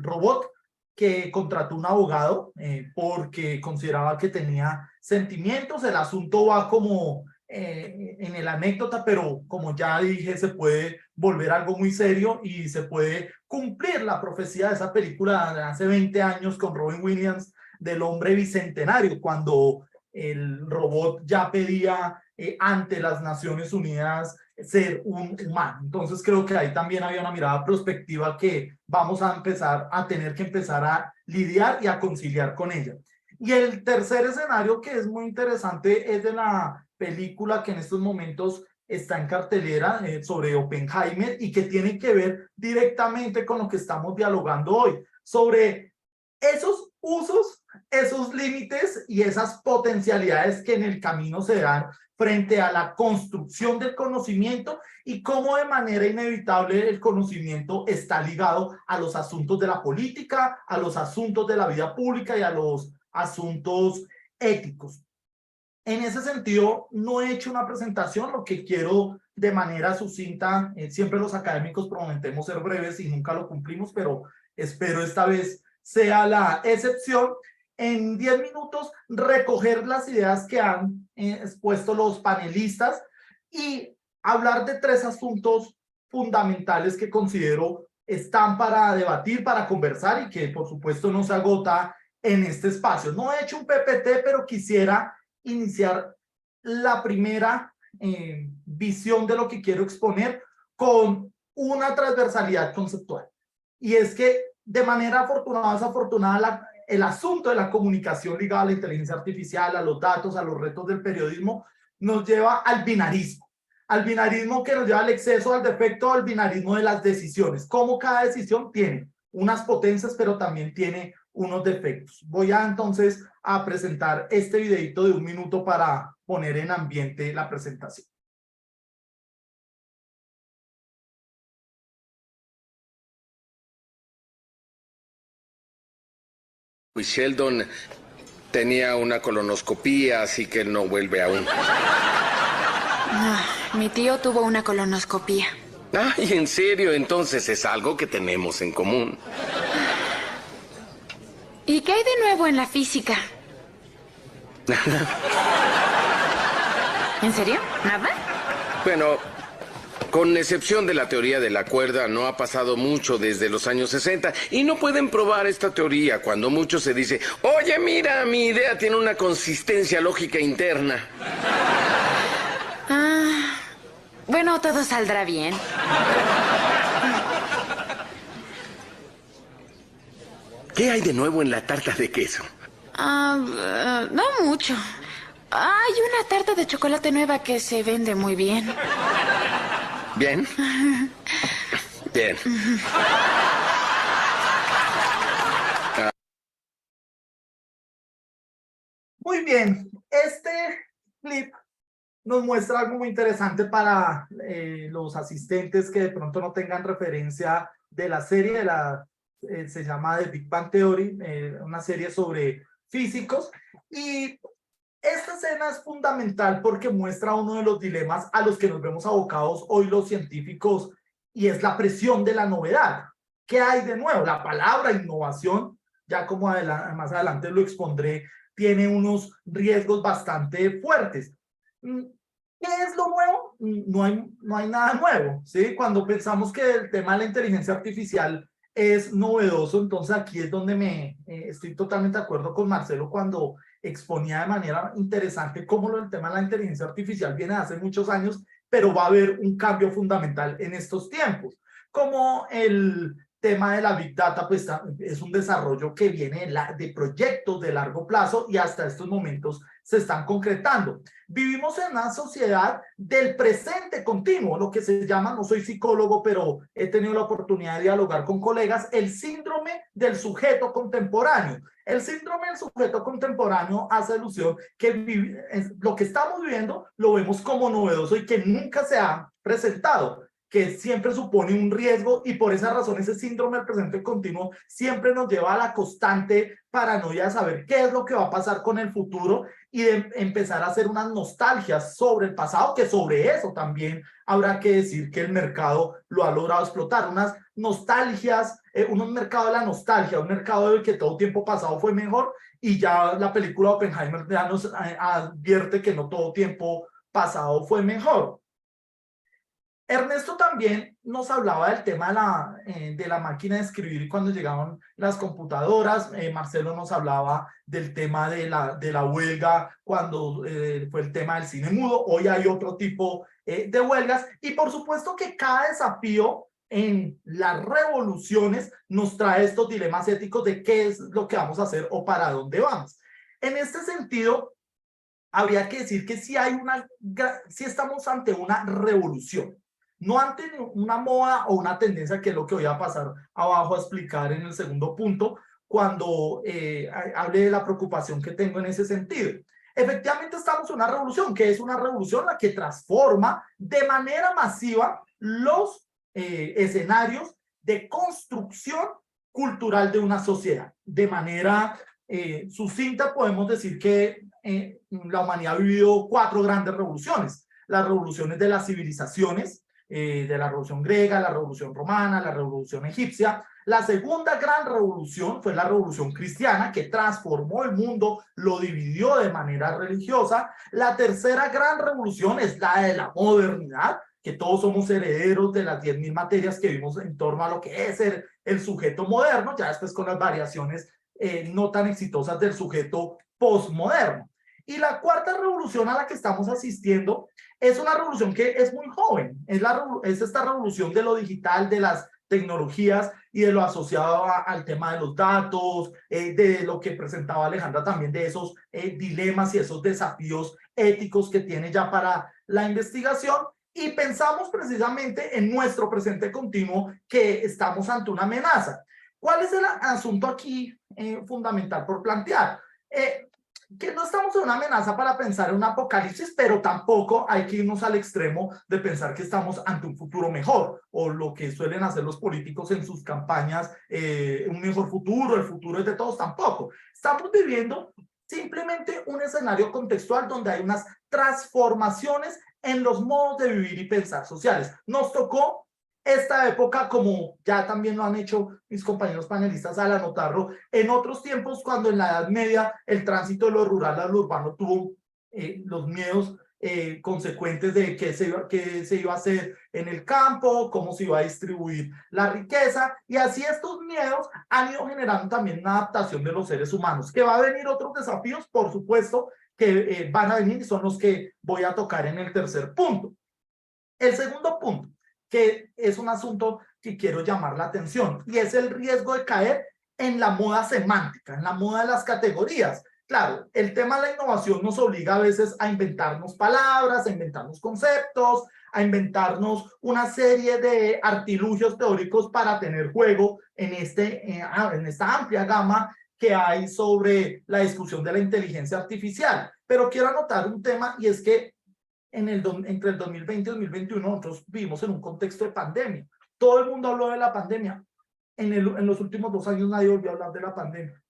robot que contrató un abogado porque consideraba que tenía sentimientos. El asunto va como en el anécdota, pero como ya dije, se puede volver algo muy serio y se puede cumplir la profecía de esa película de hace 20 años con Robin Williams del hombre bicentenario, cuando el robot ya pedía ante las Naciones Unidas ser un humano. Entonces creo que ahí también había una mirada prospectiva que vamos a empezar a tener que empezar a lidiar y a conciliar con ella. Y el tercer escenario que es muy interesante es de la película que en estos momentos está en cartelera sobre Oppenheimer y que tiene que ver directamente con lo que estamos dialogando hoy, sobre esos usos, esos límites y esas potencialidades que en el camino se dan frente a la construcción del conocimiento y cómo de manera inevitable el conocimiento está ligado a los asuntos de la política, a los asuntos de la vida pública y a los asuntos éticos. En ese sentido, no he hecho una presentación, lo que quiero de manera sucinta, siempre los académicos prometemos ser breves y nunca lo cumplimos, pero espero esta vez sea la excepción. En 10 minutos recoger las ideas que han expuesto los panelistas y hablar de 3 asuntos fundamentales que considero están para debatir, para conversar y que por supuesto no se agota en este espacio. No he hecho un PPT, pero quisiera iniciar la primera visión de lo que quiero exponer con una transversalidad conceptual. Y es que de manera afortunada o desafortunada, el asunto de la comunicación ligada a la inteligencia artificial, a los datos, a los retos del periodismo, nos lleva al binarismo que nos lleva al exceso, al defecto, al binarismo de las decisiones. Cómo cada decisión tiene unas potencias, pero también tiene unos defectos. Voy a entonces a presentar este videito de 1 minuto para poner en ambiente la presentación.
Pues Sheldon tenía una colonoscopía, así que él no vuelve aún.
Mi tío tuvo una colonoscopía.
Ay, ¿en serio? Entonces es algo que tenemos en común.
¿Y qué hay de nuevo en la física? ¿En serio? ¿Nada?
Bueno, con excepción de la teoría de la cuerda, no ha pasado mucho desde los años 60 y no pueden probar esta teoría. Cuando mucho se dice, oye, mira, mi idea tiene una consistencia lógica interna.
Bueno, todo saldrá bien.
¿Qué hay de nuevo en la tarta de queso?
No mucho. Hay una tarta de chocolate nueva que se vende muy bien.
¿Bien? Bien.
Muy bien, este clip nos muestra algo muy interesante para los asistentes que de pronto no tengan referencia de la serie, se llama The Big Bang Theory, una serie sobre físicos, y esta escena es fundamental porque muestra uno de los dilemas a los que nos vemos abocados hoy los científicos, y es la presión de la novedad. ¿Qué hay de nuevo? La palabra innovación, ya como más adelante lo expondré, tiene unos riesgos bastante fuertes. ¿Qué es lo nuevo? No hay nada nuevo, ¿sí? Cuando pensamos que el tema de la inteligencia artificial es novedoso, entonces aquí es donde estoy totalmente de acuerdo con Marcelo cuando exponía de manera interesante cómo el tema de la inteligencia artificial viene de hace muchos años, pero va a haber un cambio fundamental en estos tiempos. Como el tema de la Big Data, pues es un desarrollo que viene de proyectos de largo plazo y hasta estos momentos se están concretando. Vivimos en una sociedad del presente continuo, lo que se llama, no soy psicólogo, pero he tenido la oportunidad de dialogar con colegas, el síndrome del sujeto contemporáneo. El síndrome del sujeto contemporáneo hace alusión que lo que estamos viviendo lo vemos como novedoso y que nunca se ha presentado, que siempre supone un riesgo y por esa razón ese síndrome del presente continuo siempre nos lleva a la constante paranoia de saber qué es lo que va a pasar con el futuro y de empezar a hacer unas nostalgias sobre el pasado, que sobre eso también habrá que decir que el mercado lo ha logrado explotar, unas nostalgias, un mercado de la nostalgia, un mercado del que todo tiempo pasado fue mejor y ya la película Oppenheimer ya nos advierte que no todo tiempo pasado fue mejor. Ernesto también nos hablaba del tema de la máquina de escribir cuando llegaban las computadoras. Marcelo nos hablaba del tema de la huelga cuando fue el tema del cine mudo. Hoy hay otro tipo de huelgas y por supuesto que cada desafío en las revoluciones nos trae estos dilemas éticos de qué es lo que vamos a hacer o para dónde vamos. En este sentido, habría que decir que sí estamos ante una revolución. No ante una moda o una tendencia, que es lo que voy a pasar abajo a explicar en el segundo punto, cuando hable de la preocupación que tengo en ese sentido. Efectivamente estamos en una revolución, que es una revolución la que transforma de manera masiva los escenarios de construcción cultural de una sociedad. De manera sucinta podemos decir que la humanidad ha vivido 4 grandes revoluciones. Las revoluciones de las civilizaciones, de la revolución griega, la revolución romana, la revolución egipcia. La segunda gran revolución fue la revolución cristiana, que transformó el mundo, lo dividió de manera religiosa. La tercera gran revolución es la de la modernidad, que todos somos herederos de las 10.000 materias que vimos en torno a lo que es el sujeto moderno, ya después con las variaciones no tan exitosas del sujeto postmoderno. Y la cuarta revolución a la que estamos asistiendo es una revolución que es muy joven, es esta revolución de lo digital, de las tecnologías y de lo asociado al tema de los datos, de lo que presentaba Alejandra también, de esos dilemas y esos desafíos éticos que tiene ya para la investigación. Y pensamos precisamente en nuestro presente continuo que estamos ante una amenaza. ¿Cuál es el asunto aquí fundamental por plantear? Que no estamos en una amenaza para pensar en un apocalipsis, pero tampoco hay que irnos al extremo de pensar que estamos ante un futuro mejor, o lo que suelen hacer los políticos en sus campañas, un mejor futuro, el futuro es de todos, tampoco. Estamos viviendo simplemente un escenario contextual donde hay unas transformaciones en los modos de vivir y pensar sociales. Nos tocó esta época, como ya también lo han hecho mis compañeros panelistas al anotarlo, en otros tiempos, cuando en la Edad Media el tránsito de lo rural a lo urbano tuvo los miedos consecuentes de qué se iba a hacer en el campo, cómo se iba a distribuir la riqueza, y así estos miedos han ido generando también una adaptación de los seres humanos. ¿Que va a venir otros desafíos? Por supuesto que van a venir y son los que voy a tocar en el tercer punto. El segundo punto, que es un asunto que quiero llamar la atención, y es el riesgo de caer en la moda semántica, en la moda de las categorías. Claro, el tema de la innovación nos obliga a veces a inventarnos palabras, a inventarnos conceptos, a inventarnos una serie de artilugios teóricos para tener juego en esta amplia gama que hay sobre la discusión de la inteligencia artificial. Pero quiero anotar un tema, y es que entre el 2020 y 2021 nosotros vivimos en un contexto de pandemia. Todo el mundo habló de la pandemia. En los últimos 2 años nadie volvió a hablar de la pandemia.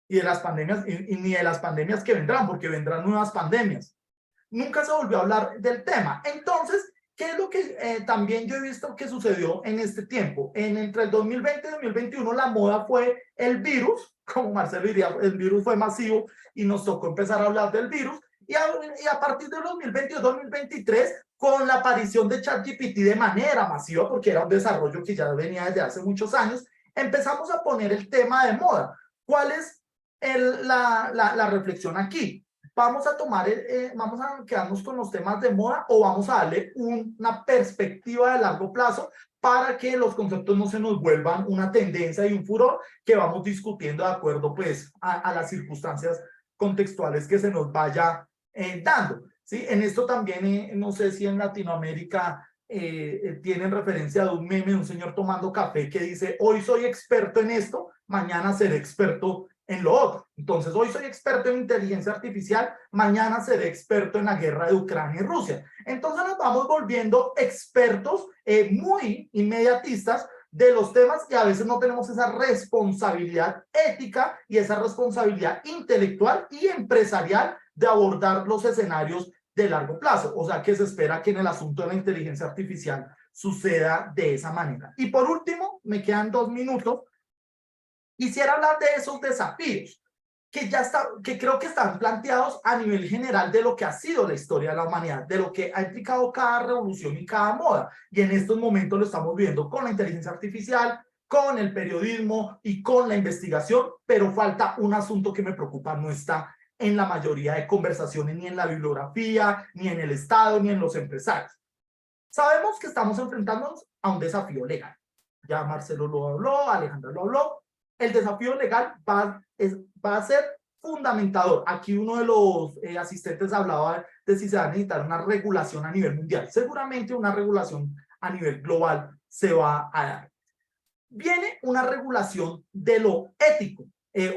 Y de las pandemias, y ni de las pandemias que vendrán, porque vendrán nuevas pandemias. Nunca se volvió a hablar del tema. Entonces, ¿Qué es lo que también yo he visto que sucedió en este tiempo? Entre el 2020 y 2021 la moda fue el virus, como Marcelo diría, el virus fue masivo y nos tocó empezar a hablar del virus, y a partir del 2022-2023, con la aparición de ChatGPT de manera masiva, porque era un desarrollo que ya venía desde hace muchos años, empezamos a poner el tema de moda. ¿Cuál es la reflexión aquí? ¿Vamos a vamos a quedarnos con los temas de moda o vamos a darle una perspectiva de largo plazo para que los conceptos no se nos vuelvan una tendencia y un furor que vamos discutiendo de acuerdo pues a las circunstancias contextuales que se nos vaya dando? ¿Sí? En esto también, no sé si en Latinoamérica tienen referencia de un meme de un señor tomando café que dice: hoy soy experto en esto, mañana seré experto en lo otro. Entonces, hoy soy experto en inteligencia artificial, mañana seré experto en la guerra de Ucrania y Rusia. Entonces nos vamos volviendo expertos muy inmediatistas de los temas, y a veces no tenemos esa responsabilidad ética y esa responsabilidad intelectual y empresarial de abordar los escenarios de largo plazo. O sea, que se espera que en el asunto de la inteligencia artificial suceda de esa manera. Y por último, me quedan 2 minutos. Quisiera hablar de esos desafíos que creo que están planteados a nivel general de lo que ha sido la historia de la humanidad, de lo que ha implicado cada revolución y cada moda. Y en estos momentos lo estamos viendo con la inteligencia artificial, con el periodismo y con la investigación, pero falta un asunto que me preocupa, no está en la mayoría de conversaciones, ni en la bibliografía, ni en el Estado, ni en los empresarios. Sabemos que estamos enfrentándonos a un desafío legal. Ya Marcelo lo habló, Alejandra lo habló. El desafío legal va a ser fundamentador. Aquí uno de los asistentes hablaba de si se va a necesitar una regulación a nivel mundial. Seguramente una regulación a nivel global se va a dar. Viene una regulación de lo ético,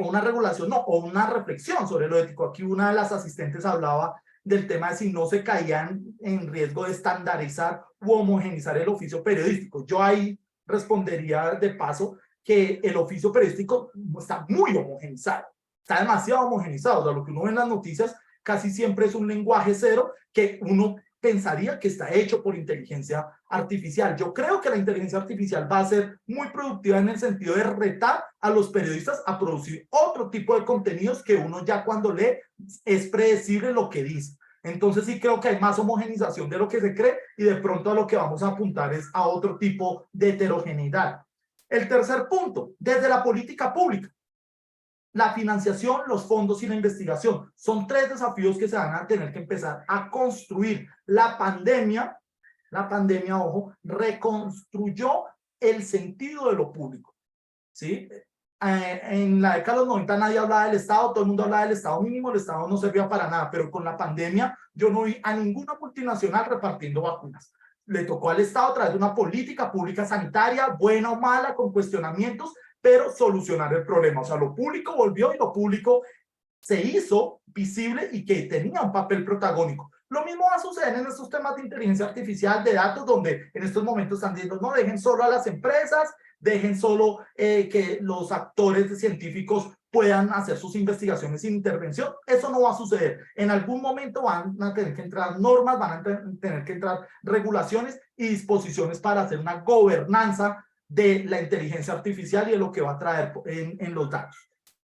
o una regulación, no, o una reflexión sobre lo ético. Aquí una de las asistentes hablaba del tema de si no se caían en riesgo de estandarizar u homogenizar el oficio periodístico. Yo ahí respondería de paso que el oficio periodístico está muy homogenizado, está demasiado homogenizado. O sea, lo que uno ve en las noticias casi siempre es un lenguaje cero que uno pensaría que está hecho por inteligencia artificial. Yo creo que la inteligencia artificial va a ser muy productiva en el sentido de retar a los periodistas a producir otro tipo de contenidos que uno ya cuando lee es predecible lo que dice. Entonces sí creo que hay más homogenización de lo que se cree, y de pronto a lo que vamos a apuntar es a otro tipo de heterogeneidad. El tercer punto, desde la política pública, la financiación, los fondos y la investigación. Son 3 desafíos que se van a tener que empezar a construir. La pandemia, ojo, reconstruyó el sentido de lo público, ¿sí? En la década de los 90 nadie hablaba del Estado, todo el mundo hablaba del Estado mínimo, el Estado no servía para nada, pero con la pandemia yo no vi a ninguna multinacional repartiendo vacunas. Le tocó al Estado a través de una política pública sanitaria, buena o mala, con cuestionamientos, pero solucionar el problema. O sea, lo público volvió y lo público se hizo visible y que tenía un papel protagónico. Lo mismo va a suceder en estos temas de inteligencia artificial, de datos, donde en estos momentos están diciendo: no dejen solo a las empresas, dejen solo que los actores científicos puedan hacer sus investigaciones sin intervención. Eso no va a suceder. En algún momento van a tener que entrar normas, van a tener que entrar regulaciones y disposiciones para hacer una gobernanza de la inteligencia artificial y de lo que va a traer en los datos.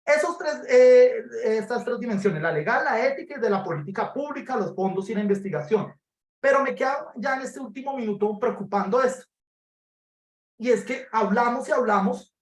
Estas 3 dimensiones, la legal, la ética y de la política pública, los fondos y la investigación. Pero me queda ya en este último minuto preocupando esto. Y es que hablamos y hablamos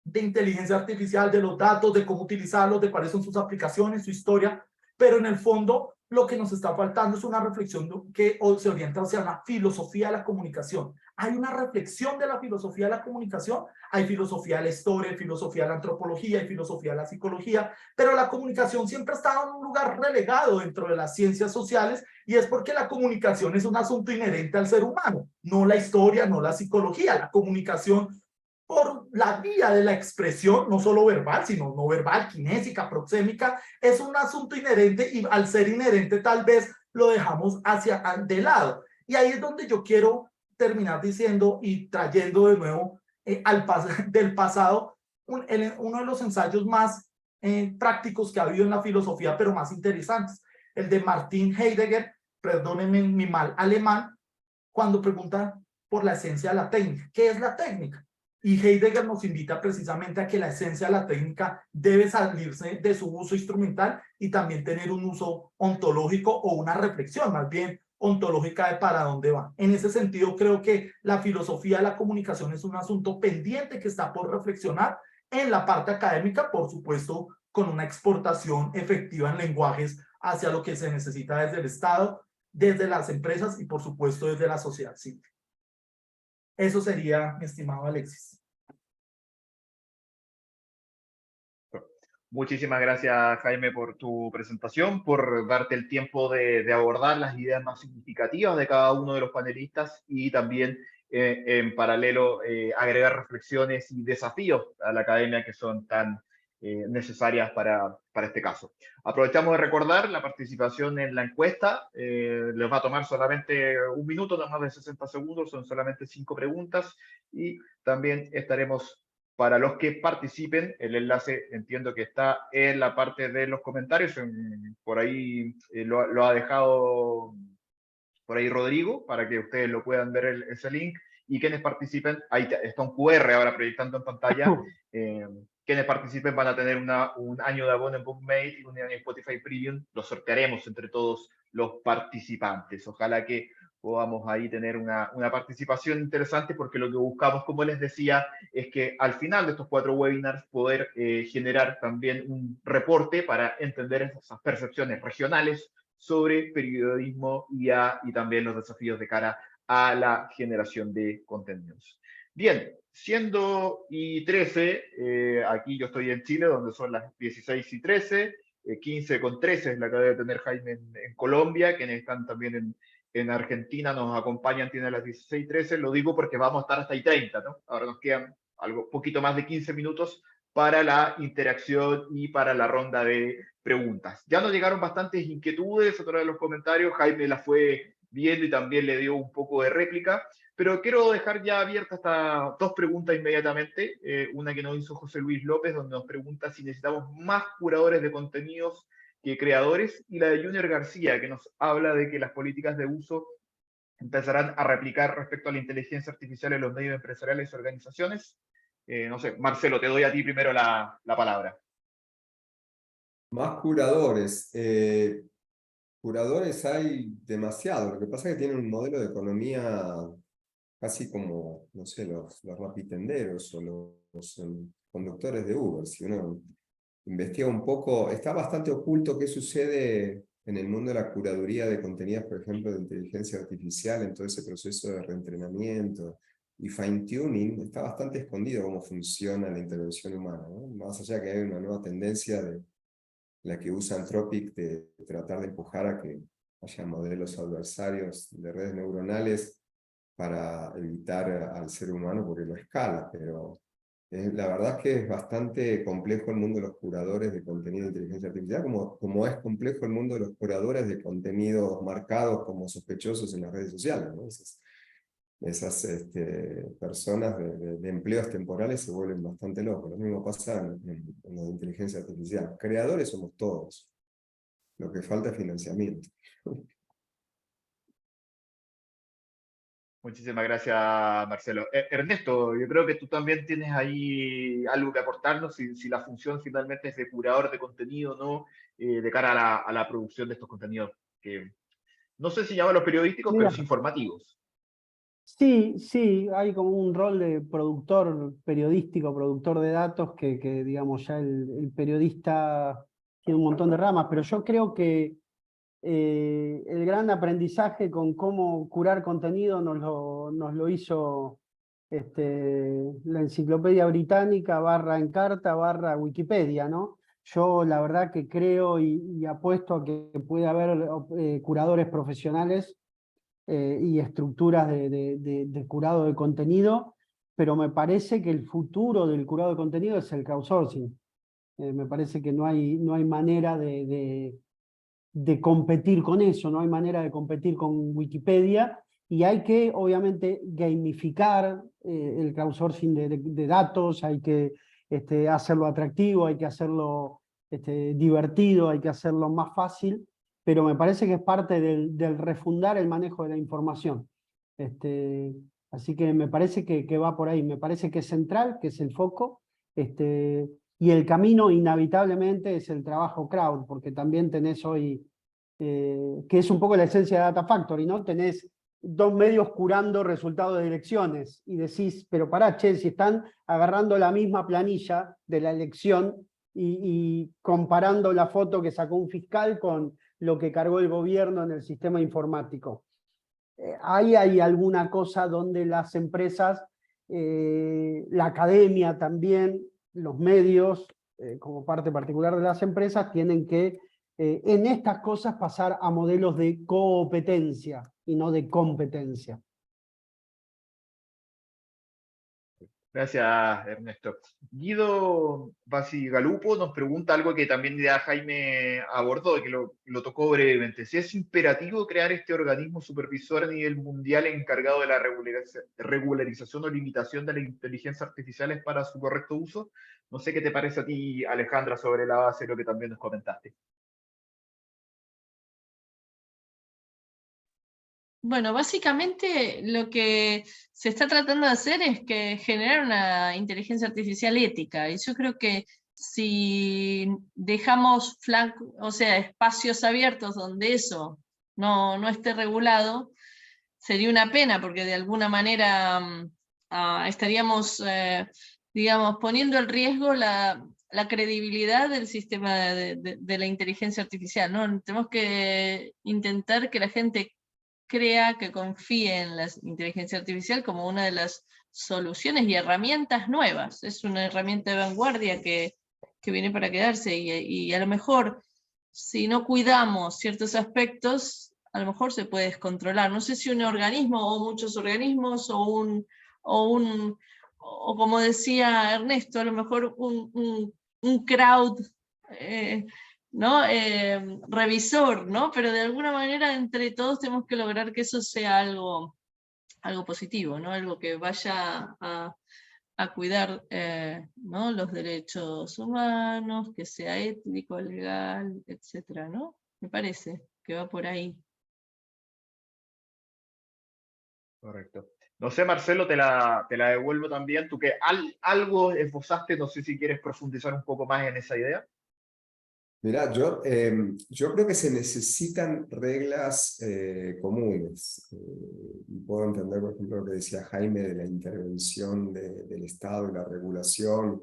de inteligencia artificial, de los datos, de cómo utilizarlos, de cuáles son sus aplicaciones, su historia, pero en el fondo lo que nos está faltando es una reflexión que se orienta hacia la filosofía de la comunicación. Hay una reflexión de la filosofía de la comunicación, hay filosofía de la historia, hay filosofía de la antropología, hay filosofía de la psicología, pero la comunicación siempre ha estado en un lugar relegado dentro de las ciencias sociales, y es porque la comunicación es un asunto inherente al ser humano, no la historia, no la psicología. La comunicación, por la vía de la expresión, no solo verbal, sino no verbal, kinésica, proxémica, es un asunto inherente, y al ser inherente tal vez lo dejamos de lado. Y ahí es donde yo quiero terminar diciendo y trayendo de nuevo del pasado uno de los ensayos más prácticos que ha habido en la filosofía, pero más interesantes, el de Martin Heidegger, perdónenme mi mal alemán, cuando pregunta por la esencia de la técnica. ¿Qué es la técnica? Y Heidegger nos invita precisamente a que la esencia de la técnica debe salirse de su uso instrumental y también tener un uso ontológico o una reflexión más bien ontológica de para dónde va. En ese sentido, creo que la filosofía de la comunicación es un asunto pendiente que está por reflexionar en la parte académica, por supuesto, con una exportación efectiva en lenguajes hacia lo que se necesita desde el Estado, desde las empresas y, por supuesto, desde la sociedad civil. Eso sería, mi estimado Alexis.
Muchísimas gracias, Jaime, por tu presentación, por darte el tiempo de abordar las ideas más significativas de cada uno de los panelistas y también, en paralelo, agregar reflexiones y desafíos a la academia que son tan necesarias para este caso. Aprovechamos de recordar la participación en la encuesta. Les va a tomar solamente un minuto, no más de 60 segundos, son solamente 5 preguntas y también estaremos... Para los que participen, el enlace entiendo que está en la parte de los comentarios, por ahí lo ha dejado por ahí Rodrigo, para que ustedes lo puedan ver ese link, y quienes participen, ahí está un QR ahora proyectando en pantalla, quienes participen van a tener un año de abono en BookMate y un año en Spotify Premium, lo sortearemos entre todos los participantes. Ojalá que podamos ahí tener una participación interesante, porque lo que buscamos, como les decía, es que al final de estos 4 webinars poder generar también un reporte para entender esas percepciones regionales sobre periodismo y también los desafíos de cara a la generación de contenidos. Bien, siendo y 13, aquí yo estoy en Chile, donde son las 16:13, 15:13 es la que debe tener Jaime en Colombia, quienes están también en Argentina nos acompañan, tienen las 16:13, lo digo porque vamos a estar hasta ahí 30, ¿no? Ahora nos quedan poquito más de 15 minutos para la interacción y para la ronda de preguntas. Ya nos llegaron bastantes inquietudes a través de los comentarios, Jaime las fue viendo y también le dio un poco de réplica, pero quiero dejar ya abiertas hasta 2 preguntas inmediatamente, una que nos hizo José Luis López, donde nos pregunta si necesitamos más curadores de contenidos que creadores, y la de Junior García, que nos habla de que las políticas de uso empezarán a replicar respecto a la inteligencia artificial en los medios empresariales y organizaciones. No sé, Marcelo, te doy a ti primero la palabra.
Más curadores. Curadores hay demasiado. Lo que pasa es que tienen un modelo de economía casi como, no sé, los rapitenderos o los conductores de Uber. Si uno investiga un poco, está bastante oculto qué sucede en el mundo de la curaduría de contenidos, por ejemplo, de inteligencia artificial, en todo ese proceso de reentrenamiento y fine-tuning. Está bastante escondido cómo funciona la intervención humana, ¿no? Más allá que hay una nueva tendencia de la que usa Anthropic de tratar de empujar a que haya modelos adversarios de redes neuronales para evitar al ser humano porque lo escala, pero la verdad es que es bastante complejo el mundo de los curadores de contenido de inteligencia artificial, como es complejo el mundo de los curadores de contenidos marcados como sospechosos en las redes sociales, ¿no? Esas personas de empleos temporales se vuelven bastante locos. Lo mismo pasa en la inteligencia artificial. Creadores somos todos. Lo que falta es financiamiento.
Muchísimas gracias, Marcelo. Ernesto, yo creo que tú también tienes ahí algo que aportarnos, si la función finalmente es de curador de contenido o no, de cara a la producción de estos contenidos, que no sé si llaman los periodísticos,
Mira,
pero sí informativos.
Sí, hay como un rol de productor periodístico, productor de datos, que digamos ya el periodista tiene un montón de ramas, pero yo creo que el gran aprendizaje con cómo curar contenido nos lo hizo la Enciclopedia Británica /Encarta /Wikipedia, ¿no? Yo la verdad que creo y apuesto a que puede haber curadores profesionales y estructuras de curado de contenido, pero me parece que el futuro del curado de contenido es el crowdsourcing. Me parece que no hay manera de competir con eso, no hay manera de competir con Wikipedia, y hay que, obviamente, gamificar el crowdsourcing de datos, hay que hacerlo atractivo, hay que hacerlo divertido, hay que hacerlo más fácil, pero me parece que es parte del refundar el manejo de la información. Así que me parece que va por ahí, me parece que es central, que es el foco, y el camino inevitablemente es el trabajo crowd, porque también tenés hoy, que es un poco la esencia de Data Factory, ¿no? Tenés dos medios curando resultados de elecciones y decís, pero pará, che, si están agarrando la misma planilla de la elección y comparando la foto que sacó un fiscal con lo que cargó el gobierno en el sistema informático. Ahí hay alguna cosa donde las empresas, la academia también, los medios, como parte particular de las empresas, tienen que en estas cosas pasar a modelos de competencia y no de competencia.
Gracias, Ernesto. Guido Basigalupo nos pregunta algo que también ya Jaime abordó, que lo tocó brevemente. Si es imperativo crear este organismo supervisor a nivel mundial encargado de la regularización o limitación de la inteligencia artificial para su correcto uso. No sé qué te parece a ti, Alejandra, sobre la base de lo que también nos comentaste.
Bueno, básicamente lo que se está tratando de hacer es que generar una inteligencia artificial ética. Y yo creo que si dejamos espacios abiertos donde eso no esté regulado, sería una pena, porque de alguna manera estaríamos, digamos, poniendo en riesgo la credibilidad del sistema de la inteligencia artificial, ¿no? Tenemos que intentar que la gente crea, que confíe en la inteligencia artificial como una de las soluciones y herramientas nuevas. Es una herramienta de vanguardia que viene para quedarse y a lo mejor si no cuidamos ciertos aspectos, a lo mejor se puede descontrolar. No sé si un organismo o muchos organismos o como decía Ernesto, a lo mejor un crowd, ¿no? Revisor, ¿no? Pero de alguna manera entre todos tenemos que lograr que eso sea algo positivo, ¿no? Algo que vaya a cuidar, ¿no? Los derechos humanos, que sea ético, legal, etcétera, ¿no? Me parece que va por ahí.
Correcto. No sé, Marcelo, te la devuelvo también. Tú que algo esbozaste, no sé si quieres profundizar un poco más en esa idea.
Mirá, yo creo que se necesitan reglas comunes. Y puedo entender, por ejemplo, lo que decía Jaime de la intervención del Estado y la regulación,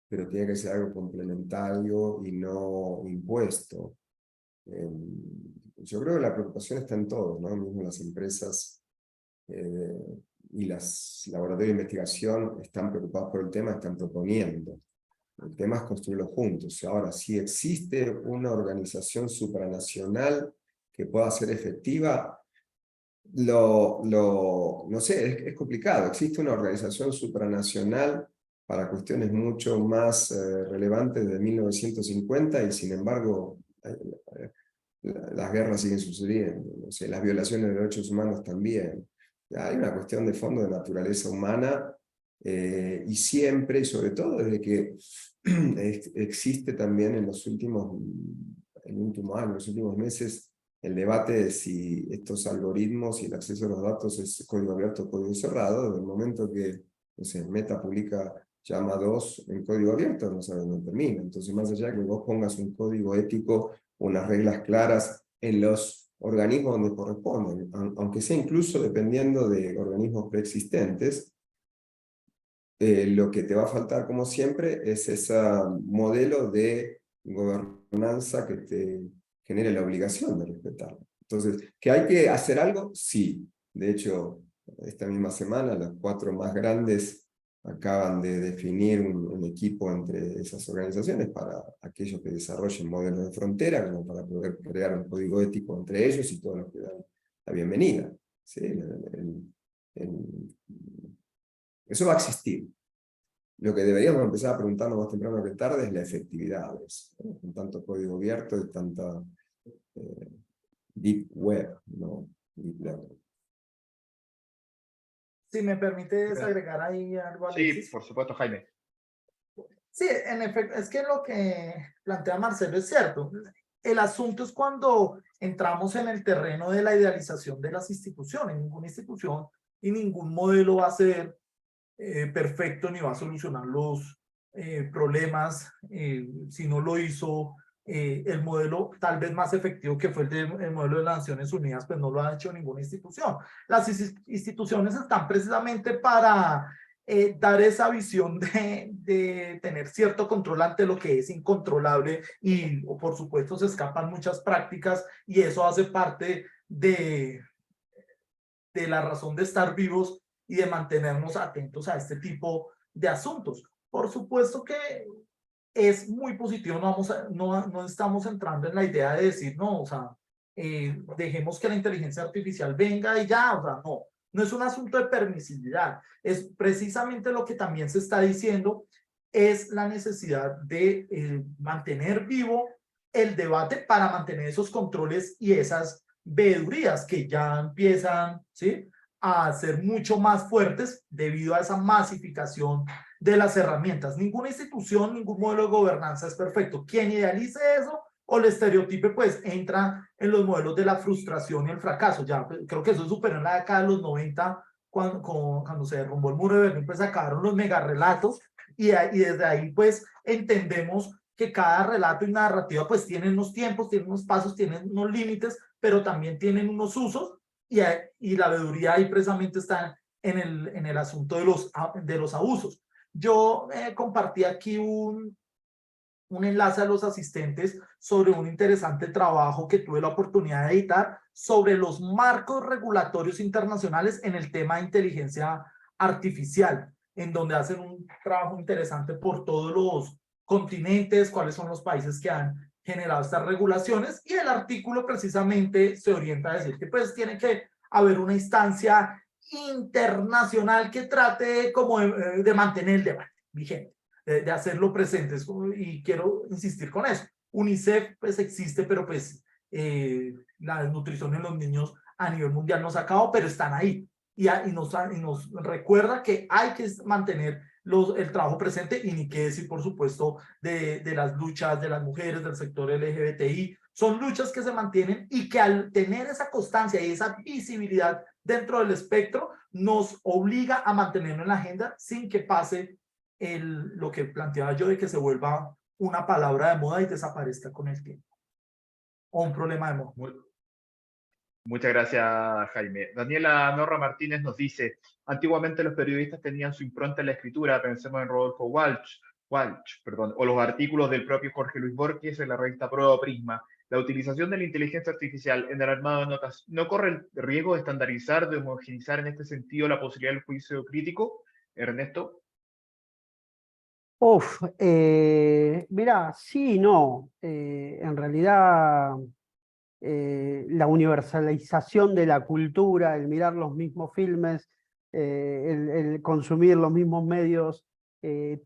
pero tiene que ser algo complementario y no impuesto. Yo creo que la preocupación está en todo, ¿no? Mismo las empresas y los laboratorios de investigación están preocupados por el tema, están proponiendo. El tema es construirlo juntos. Ahora, si existe una organización supranacional que pueda ser efectiva, no sé, es complicado. Existe una organización supranacional para cuestiones mucho más relevantes de 1950 y sin embargo las guerras siguen sucediendo. No sé, las violaciones de derechos humanos también. Hay una cuestión de fondo de naturaleza humana y siempre, y sobre todo desde que existe también en los últimos años, los últimos meses, el debate de si estos algoritmos y el acceso a los datos es código abierto o código cerrado. Desde el momento que, no sé, Meta publica llama 2 en código abierto, no sabe dónde termina. Entonces, más allá de que vos pongas un código ético, unas reglas claras en los organismos donde corresponden, aunque sea incluso dependiendo de organismos preexistentes, lo que te va a faltar, como siempre, es ese modelo de gobernanza que te genere la obligación de respetarlo. Entonces, ¿que hay que hacer algo? Sí. De hecho, esta misma semana, las 4 más grandes acaban de definir un equipo entre esas organizaciones para aquellos que desarrollen modelos de frontera, como para poder crear un código ético entre ellos y todos los que dan la bienvenida. ¿Sí? Eso va a existir. Lo que deberíamos empezar a preguntarnos más temprano que tarde es la efectividad de eso, ¿no? Con tanto código abierto y tanta deep web, ¿no? Deep learning.
Si me permites agregar ahí algo, Alexis.
Sí, por supuesto, Jaime.
Sí, en efecto, es que lo que plantea Marcelo es cierto. El asunto es cuando entramos en el terreno de la idealización de las instituciones. Ninguna institución y ningún modelo va a ser perfecto ni va a solucionar los problemas si no lo hizo el modelo tal vez más efectivo que fue el modelo de las Naciones Unidas, pues no lo ha hecho ninguna institución. Las instituciones están precisamente para dar esa visión de tener cierto control ante lo que es incontrolable y por supuesto se escapan muchas prácticas y eso hace parte de la razón de estar vivos y de mantenernos atentos a este tipo de asuntos. Por supuesto que es muy positivo, no estamos entrando en la idea de decir, no, o sea, dejemos que la inteligencia artificial venga y ya, o sea, no es un asunto de permisividad, es precisamente lo que también se está diciendo, es la necesidad de mantener vivo el debate para mantener esos controles y esas veedurías que ya empiezan, ¿sí?, a ser mucho más fuertes debido a esa masificación de las herramientas. Ninguna institución, ningún modelo de gobernanza es perfecto. Quien idealice eso o el estereotipe, pues entra en los modelos de la frustración y el fracaso. Ya creo que eso superó en la década de los 90, cuando se derrumbó el muro de Berlín, pues acabaron los megarrelatos y desde ahí pues entendemos que cada relato y narrativa pues tienen unos tiempos, tienen unos pasos, tienen unos límites, pero también tienen unos usos y la veeduría ahí precisamente está en el asunto de los abusos. Yo compartí aquí un enlace a los asistentes sobre un interesante trabajo que tuve la oportunidad de editar sobre los marcos regulatorios internacionales en el tema de inteligencia artificial, en donde hacen un trabajo interesante por todos los continentes, cuáles son los países que han generado estas regulaciones, y el artículo precisamente se orienta a decir que pues tiene que haber una instancia internacional que trate como de mantener el debate vigente, de hacerlo presente, y quiero insistir con eso. UNICEF pues existe, pero pues la desnutrición en los niños a nivel mundial no se ha acabado, pero están ahí, y nos recuerda que hay que mantener el trabajo presente, y ni qué decir por supuesto de las luchas de las mujeres, del sector LGBTI. Son luchas que se mantienen y que al tener esa constancia y esa visibilidad dentro del espectro nos obliga a mantenerlo en la agenda sin que pase lo que planteaba yo de que se vuelva una palabra de moda y desaparezca con el tiempo, o un problema de moda.
Muchas gracias, Jaime. Daniela Norra Martínez nos dice, antiguamente los periodistas tenían su impronta en la escritura, pensemos en Rodolfo Walsh, o los artículos del propio Jorge Luis Borges en la revista Prueba o Prisma. La utilización de la inteligencia artificial en el armado de notas no corre el riesgo de estandarizar, de homogeneizar en este sentido la posibilidad del juicio crítico. Ernesto.
Mirá, sí y no. En realidad, la universalización de la cultura, el mirar los mismos filmes, el consumir los mismos medios,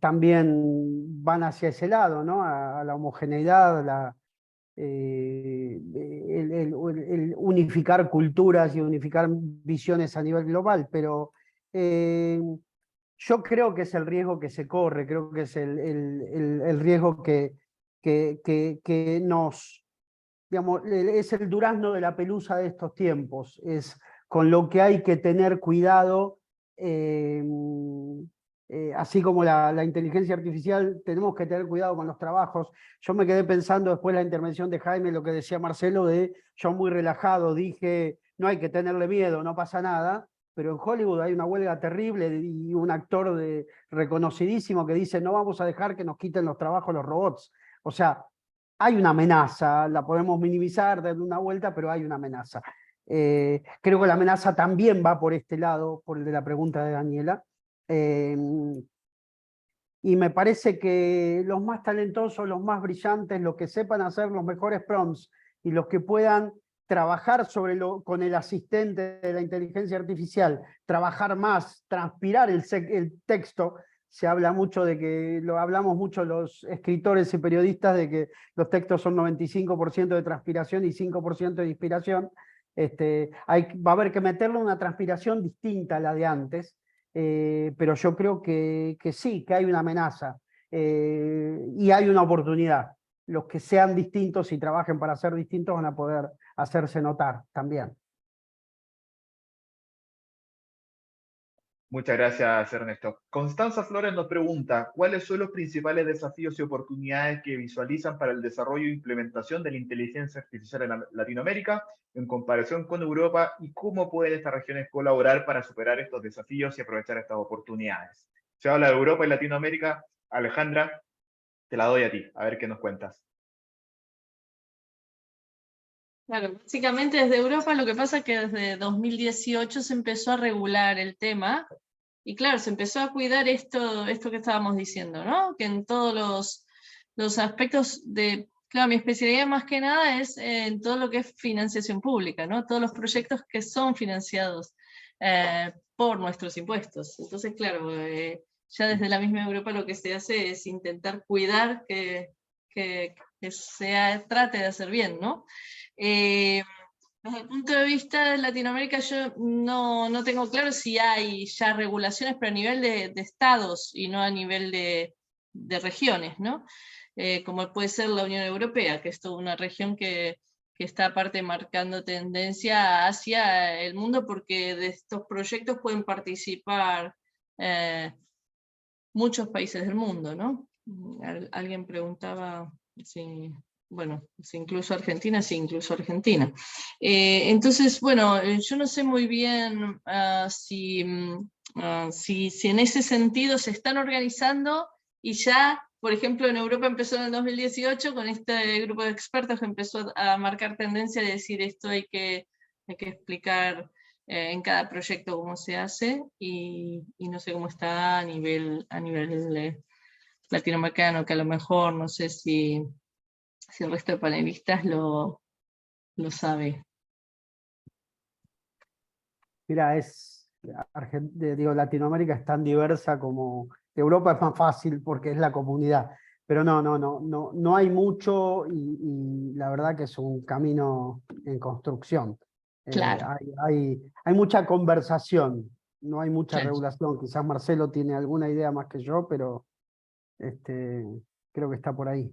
también van hacia ese lado, ¿no? A la homogeneidad, el unificar culturas y unificar visiones a nivel global, pero yo creo que es el riesgo que se corre, creo que es el riesgo que nos, digamos, es el durazno de la pelusa de estos tiempos, es con lo que hay que tener cuidado, así como la inteligencia artificial, tenemos que tener cuidado con los trabajos. Yo me quedé pensando después de la intervención de Jaime, lo que decía Marcelo, yo muy relajado dije, no hay que tenerle miedo, no pasa nada, pero en Hollywood hay una huelga terrible y un actor reconocidísimo que dice, no vamos a dejar que nos quiten los trabajos los robots. O sea, hay una amenaza, la podemos minimizar, darle una vuelta, pero hay una amenaza. Creo que la amenaza también va por este lado, por el de la pregunta de Daniela. Y me parece que los más talentosos, los más brillantes, los que sepan hacer los mejores prompts y los que puedan trabajar con el asistente de la inteligencia artificial, trabajar más, transpirar el texto. Se habla mucho de que, lo hablamos mucho los escritores y periodistas, de que los textos son 95% de transpiración y 5% de inspiración. Va a haber que meterle una transpiración distinta a la de antes, pero yo creo que sí, que hay una amenaza y hay una oportunidad. Los que sean distintos y trabajen para ser distintos van a poder hacerse notar también.
Muchas gracias, Ernesto. Constanza Flores nos pregunta, ¿cuáles son los principales desafíos y oportunidades que visualizan para el desarrollo e implementación de la inteligencia artificial en Latinoamérica en comparación con Europa y cómo pueden estas regiones colaborar para superar estos desafíos y aprovechar estas oportunidades? Se habla de Europa y Latinoamérica. Alejandra, te la doy a ti, a ver qué nos cuentas.
Claro, básicamente desde Europa lo que pasa es que desde 2018 se empezó a regular el tema y claro, se empezó a cuidar esto que estábamos diciendo, ¿no? Que en todos los aspectos de, claro, mi especialidad más que nada es en todo lo que es financiación pública, ¿no? Todos los proyectos que son financiados por nuestros impuestos. Entonces, claro, ya desde la misma Europa lo que se hace es intentar cuidar que trate de hacer bien, ¿no? Desde el punto de vista de Latinoamérica, yo no tengo claro si hay ya regulaciones, pero a nivel de estados y no a nivel de regiones, ¿no? Como puede ser la Unión Europea, que es toda una región que está aparte marcando tendencia hacia el mundo, porque de estos proyectos pueden participar muchos países del mundo, ¿no? Alguien preguntaba si... Bueno, si incluso Argentina, sí, incluso Argentina. Entonces, bueno, yo no sé muy bien si en ese sentido se están organizando y ya, por ejemplo, en Europa empezó en el 2018 con este grupo de expertos que empezó a marcar tendencia de decir esto hay que explicar en cada proyecto cómo se hace y no sé cómo está a nivel latinoamericano, que a lo mejor no sé si el resto de panelistas lo sabe.
Mira, Latinoamérica es tan diversa como Europa es más fácil porque es la comunidad, pero no hay mucho y la verdad que es un camino en construcción.
Claro.
Hay mucha conversación, no hay mucha
Claro.
regulación. Quizás Marcelo tiene alguna idea más que yo, pero creo que está por ahí.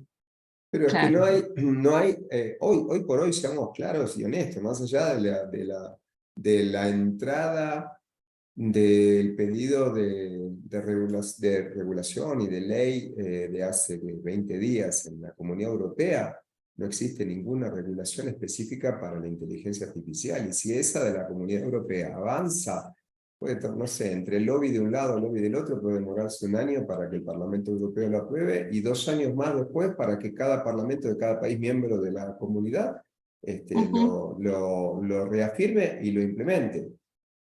Pero es
Claro.
que no hay hoy por hoy, seamos claros y honestos, más allá de la entrada del pedido de regulación y de ley de hace 20 días en la Comunidad Europea, no existe ninguna regulación específica para la inteligencia artificial. Y si esa de la Comunidad Europea avanza, no sé, entre el lobby de un lado y el lobby del otro, puede demorarse 1 año para que el Parlamento Europeo lo apruebe y 2 años más después para que cada parlamento de cada país miembro de la comunidad lo reafirme y lo implemente.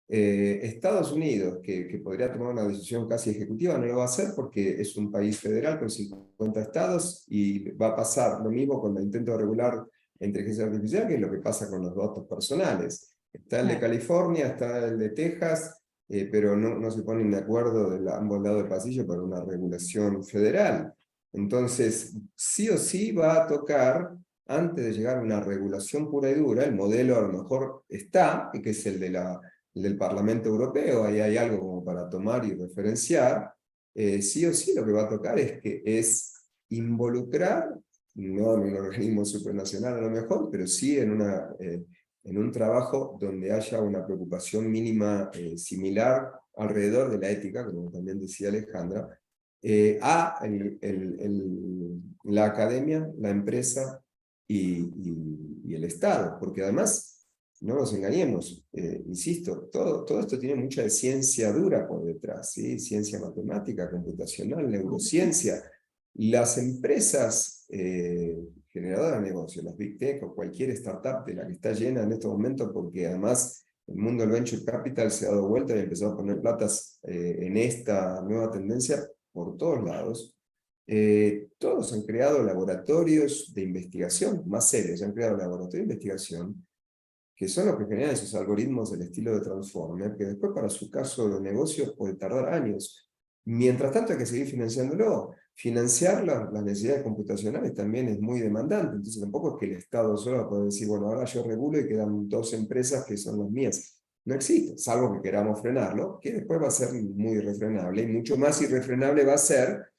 Estados Unidos, que podría tomar una decisión casi ejecutiva, no lo va a hacer porque es un país federal con 50 estados y va a pasar lo mismo con el intento de regular la inteligencia artificial, que es lo que pasa con los datos personales. Está el de California, está el de Texas, pero no se ponen de acuerdo de ambos lados del pasillo para una regulación federal. Entonces, sí o sí va a tocar, antes de llegar a una regulación pura y dura, el modelo a lo mejor está, que es el del Parlamento Europeo, ahí hay algo como para tomar y referenciar, sí o sí lo que va a tocar es involucrar, no en un organismo supranacional a lo mejor, pero sí en un trabajo donde haya una preocupación mínima similar alrededor de la ética, como también decía Alejandra, a la academia, la empresa y el Estado, porque además, no nos engañemos, insisto, todo esto tiene mucha de ciencia dura por detrás, ¿sí? Ciencia matemática, computacional, neurociencia. Las empresas generadoras de negocios, las Big Tech o cualquier startup de la que está llena en este momento, porque además el mundo del venture capital se ha dado vuelta y empezó a poner platas en esta nueva tendencia por todos lados. Todos han creado laboratorios de investigación, más serios, han creado laboratorios de investigación que son los que generan esos algoritmos del estilo de Transformer, que después para su caso de negocios puede tardar años. Mientras tanto hay que seguir financiándolo. Financiar las necesidades computacionales también es muy demandante, entonces tampoco es que el Estado solo va a poder decir, bueno, ahora yo regulo y quedan 2 empresas que son las mías. No existe, salvo que queramos frenarlo, que después va a ser muy irrefrenable, y mucho más irrefrenable va a ser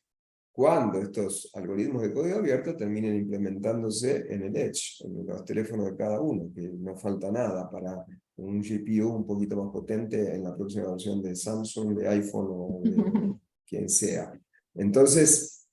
cuando estos algoritmos de código abierto terminen implementándose en el Edge, en los teléfonos de cada uno, que no falta nada para un GPU un poquito más potente en la próxima versión de Samsung, de iPhone o de quien sea. Entonces,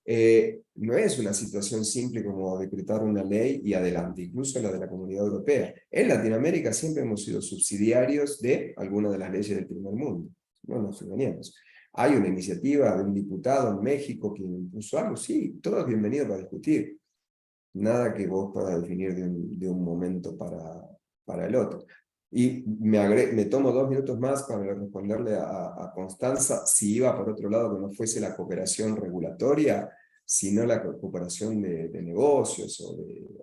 no es una situación simple como decretar una ley y adelante, incluso la de la Comunidad Europea. En Latinoamérica siempre hemos sido subsidiarios de algunas de las leyes del primer mundo, no nos engañemos. Hay una iniciativa de un diputado en México que impuso algo, sí, todo es bienvenido para discutir. Nada que vos puedas definir de un momento para el otro. Y me tomo 2 minutos más para responderle a Constanza, si iba por otro lado que no fuese la cooperación regulatoria, sino la cooperación de negocios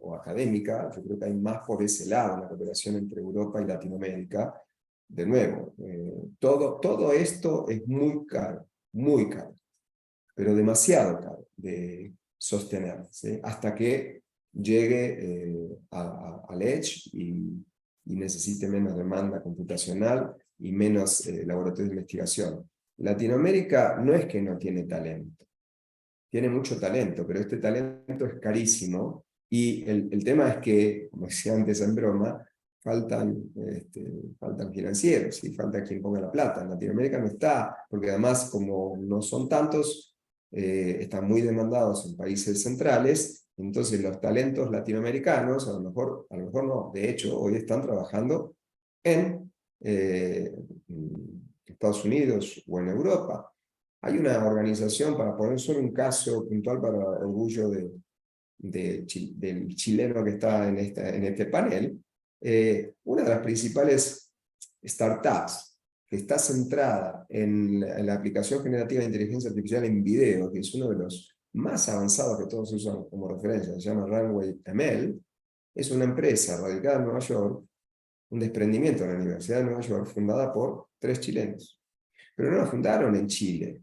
o académica. Yo creo que hay más por ese lado, la cooperación entre Europa y Latinoamérica. De nuevo, todo esto es muy caro, pero demasiado caro de sostener, ¿sí? Hasta que llegue al Edge y necesite menos demanda computacional y menos laboratorios de investigación. Latinoamérica no es que no tiene talento, tiene mucho talento, pero este talento es carísimo, y el tema es que, como decía antes en broma, faltan financieros, ¿sí? Falta quien ponga la plata. En Latinoamérica no está, porque además, como no son tantos, están muy demandados en países centrales. Entonces los talentos latinoamericanos, a lo mejor no, de hecho hoy están trabajando en Estados Unidos o en Europa. Hay una organización, para poner solo un caso puntual para orgullo del chileno que está en este panel, una de las principales startups que está centrada en la aplicación generativa de inteligencia artificial en video, que es uno de los más avanzados que todos usan como referencia, se llama Runway ML, es una empresa radicada en Nueva York, un desprendimiento de la Universidad de Nueva York, fundada por 3 chilenos. Pero no la fundaron en Chile,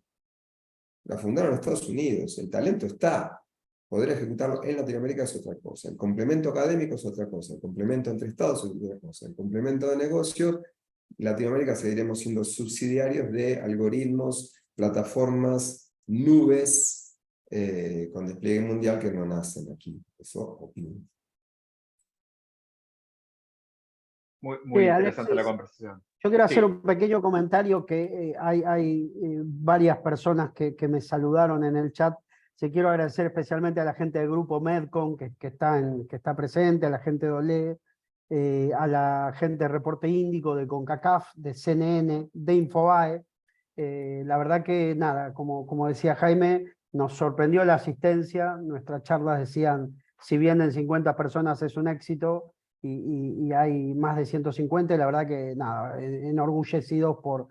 la fundaron en Estados Unidos. El talento está. Poder ejecutarlo en Latinoamérica es otra cosa. El complemento académico es otra cosa. El complemento entre estados es otra cosa. El complemento de negocio, Latinoamérica seguiremos siendo subsidiarios de algoritmos, plataformas, nubes, con despliegue mundial que no nacen aquí. Eso opino.
Muy interesante la
Alexis,
conversación.
yo quiero
Sí.
hacer un pequeño comentario, que hay varias personas que me saludaron en el chat. Se quiero agradecer especialmente a la gente del grupo Medcom que está presente, a la gente de OLE, a la gente de Reporte Índico, de CONCACAF, de CNN, de Infobae. La verdad que nada, como decía Jaime, nos sorprendió la asistencia. Nuestras charlas decían, si vienen 50 personas es un éxito, y hay más de 150, y la verdad que nada, enorgullecidos por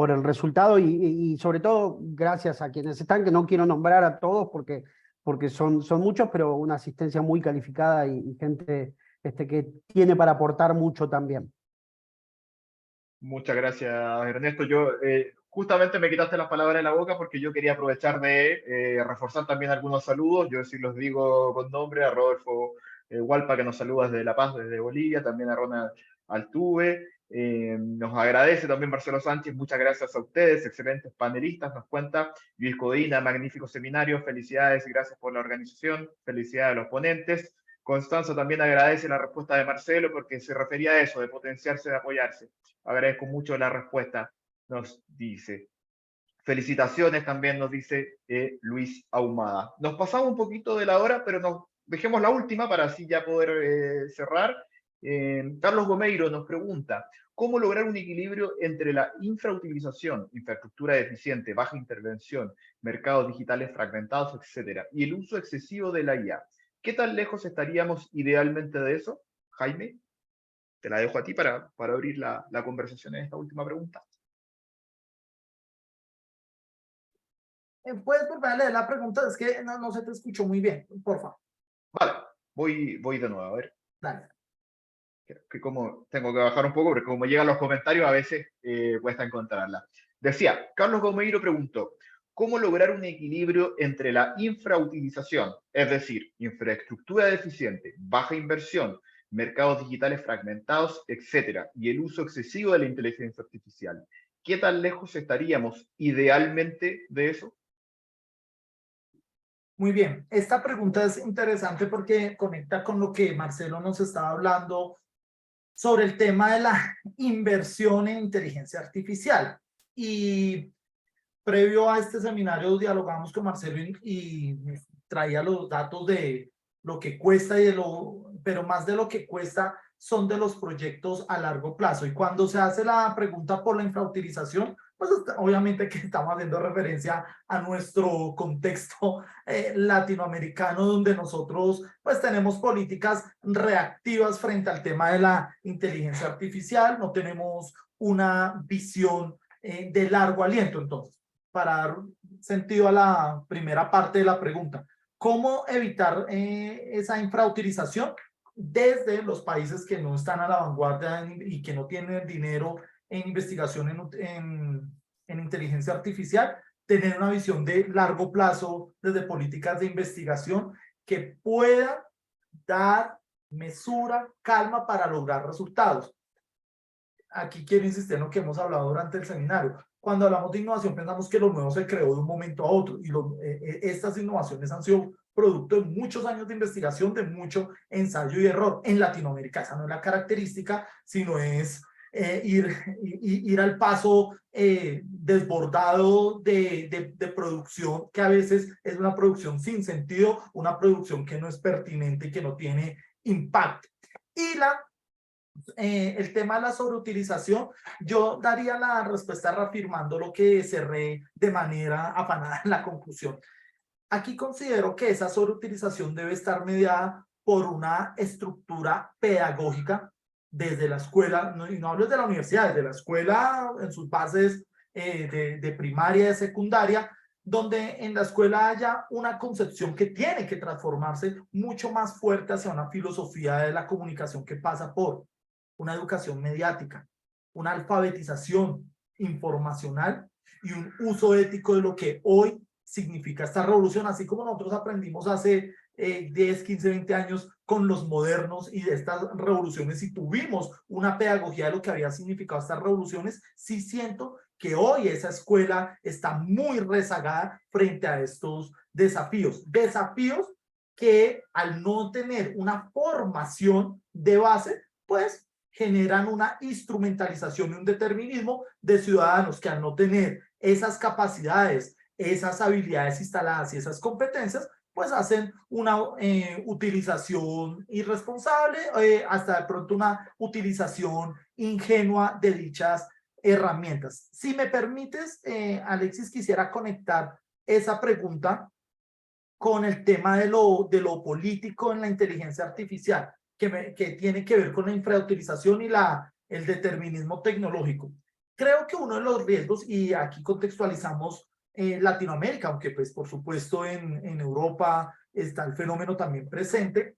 el resultado, y sobre todo gracias a quienes están, que no quiero nombrar a todos porque son muchos, pero una asistencia muy calificada y gente que tiene para aportar mucho también.
Muchas gracias, Ernesto. Yo justamente me quitaste las palabras de la boca porque yo quería aprovechar de reforzar también algunos saludos. Yo sí los digo con nombre: a Rodolfo Hualpa, que nos saluda desde La Paz, desde Bolivia, también a Ronald Altuve. Nos agradece también Marcelo Sánchez, muchas gracias a ustedes, excelentes panelistas, nos cuenta Luis Codina, magnífico seminario, felicidades y gracias por la organización, felicidades a los ponentes. Constanza también agradece la respuesta de Marcelo porque se refería a eso, de potenciarse, de apoyarse. Agradezco mucho la respuesta, nos dice. Felicitaciones también nos dice Luis Ahumada. Nos pasamos un poquito de la hora, pero dejemos la última para así ya poder cerrar. Carlos Gomeiro nos pregunta, ¿cómo lograr un equilibrio entre la infrautilización, infraestructura deficiente, baja intervención, mercados digitales fragmentados, etcétera, y el uso excesivo de la IA? ¿Qué tan lejos estaríamos idealmente de eso? Jaime, te la dejo a ti para abrir la conversación en esta última pregunta.
¿Puedes volver a leer la pregunta? Es que no se te escuchó muy bien, por favor.
Vale, voy de nuevo, a ver.
Dale.
Que como tengo que bajar un poco, porque como llegan los comentarios a veces cuesta encontrarla. Decía, Carlos Gomeiro preguntó, ¿cómo lograr un equilibrio entre la infrautilización, es decir, infraestructura deficiente, baja inversión, mercados digitales fragmentados, etcétera, y el uso excesivo de la inteligencia artificial? ¿Qué tan lejos estaríamos idealmente de eso?
Muy bien, esta pregunta es interesante porque conecta con lo que Marcelo nos estaba hablando sobre el tema de la inversión en inteligencia artificial. Y previo a este seminario dialogamos con Marcelo y traía los datos de lo que cuesta pero más de lo que cuesta son de los proyectos a largo plazo. Y cuando se hace la pregunta por la infrautilización, pues obviamente que estamos haciendo referencia a nuestro contexto latinoamericano, donde nosotros pues tenemos políticas reactivas frente al tema de la inteligencia artificial, no tenemos una visión de largo aliento. Entonces, para dar sentido a la primera parte de la pregunta, ¿cómo evitar esa infrautilización desde los países que no están a la vanguardia y que no tienen dinero en investigación en inteligencia artificial? Tener una visión de largo plazo desde políticas de investigación que puedan dar mesura, calma para lograr resultados. Aquí quiero insistir en lo que hemos hablado durante el seminario. Cuando hablamos de innovación, pensamos que lo nuevo se creó de un momento a otro, y estas innovaciones han sido producto de muchos años de investigación, de mucho ensayo y error. En Latinoamérica esa no es la característica, sino es ir al paso desbordado de producción, que a veces es una producción sin sentido, una producción que no es pertinente y que no tiene impacto. Y el tema de la sobreutilización, yo daría la respuesta reafirmando lo que cerré de manera afanada en la conclusión. Aquí considero que esa sobreutilización debe estar mediada por una estructura pedagógica desde la escuela, y no hablo de la universidad, desde la escuela en sus bases de primaria y de secundaria, donde en la escuela haya una concepción que tiene que transformarse mucho más fuerte hacia una filosofía de la comunicación que pasa por una educación mediática, una alfabetización informacional y un uso ético de lo que hoy significa esta revolución, así como nosotros aprendimos hace 10, 15, 20 años con los modernos y de estas revoluciones, y tuvimos una pedagogía de lo que había significado estas revoluciones. Sí siento que hoy esa escuela está muy rezagada frente a estos desafíos que al no tener una formación de base, pues generan una instrumentalización y un determinismo de ciudadanos que al no tener esas capacidades, esas habilidades instaladas y esas competencias, pues hacen una utilización irresponsable, hasta de pronto una utilización ingenua de dichas herramientas. Si me permites, Alexis, quisiera conectar esa pregunta con el tema de lo político en la inteligencia artificial, que tiene que ver con la infrautilización y el determinismo tecnológico. Creo que uno de los riesgos, y aquí contextualizamos Latinoamérica, aunque pues por supuesto en Europa está el fenómeno también presente.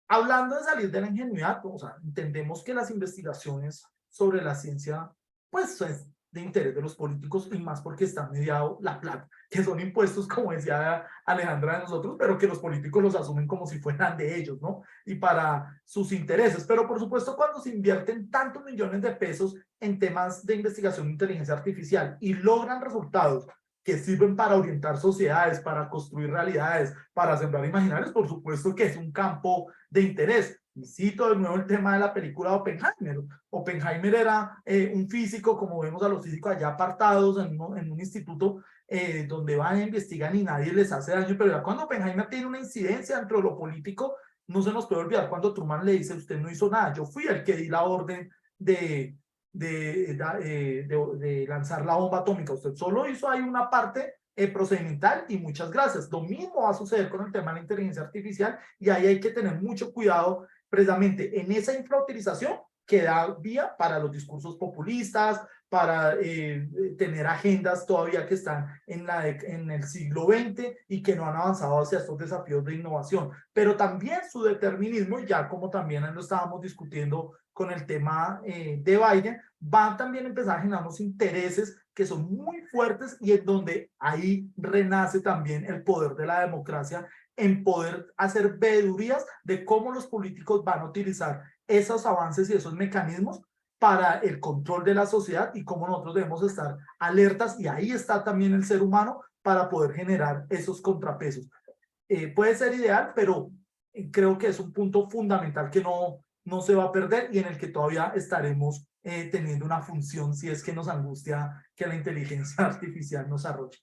Hablando de salir de la ingenuidad, o sea, entendemos que las investigaciones sobre la ciencia pues son de interés de los políticos, y más porque está mediado la plata, que son impuestos, como decía Alejandra, de nosotros, pero que los políticos los asumen como si fueran de ellos, ¿no? Y para sus intereses. Pero por supuesto, cuando se invierten tantos millones de pesos en temas de investigación de inteligencia artificial y logran resultados que sirven para orientar sociedades, para construir realidades, para sembrar imaginarios, por supuesto que es un campo de interés. Y cito de nuevo el tema de la película Oppenheimer. Oppenheimer era un físico, como vemos a los físicos allá apartados en un instituto donde van a investigar y nadie les hace daño, pero ya cuando Oppenheimer tiene una incidencia dentro de lo político, no se nos puede olvidar cuando Truman le dice: usted no hizo nada, yo fui el que di la orden de lanzar la bomba atómica, usted solo hizo ahí una parte procedimental y muchas gracias. Lo mismo va a suceder con el tema de la inteligencia artificial, y ahí hay que tener mucho cuidado precisamente en esa infrautilización que da vía para los discursos populistas, para tener agendas todavía que están en el siglo XX y que no han avanzado hacia estos desafíos de innovación. Pero también su determinismo, ya como también lo estábamos discutiendo con el tema de Biden, van también a empezar a generar unos intereses que son muy fuertes, y en donde ahí renace también el poder de la democracia, en poder hacer veedurías de cómo los políticos van a utilizar esos avances y esos mecanismos para el control de la sociedad, y cómo nosotros debemos estar alertas, y ahí está también el ser humano para poder generar esos contrapesos. Puede ser ideal, pero creo que es un punto fundamental que no se va a perder y en el que todavía estaremos teniendo una función si es que nos angustia que la inteligencia artificial nos arrolle.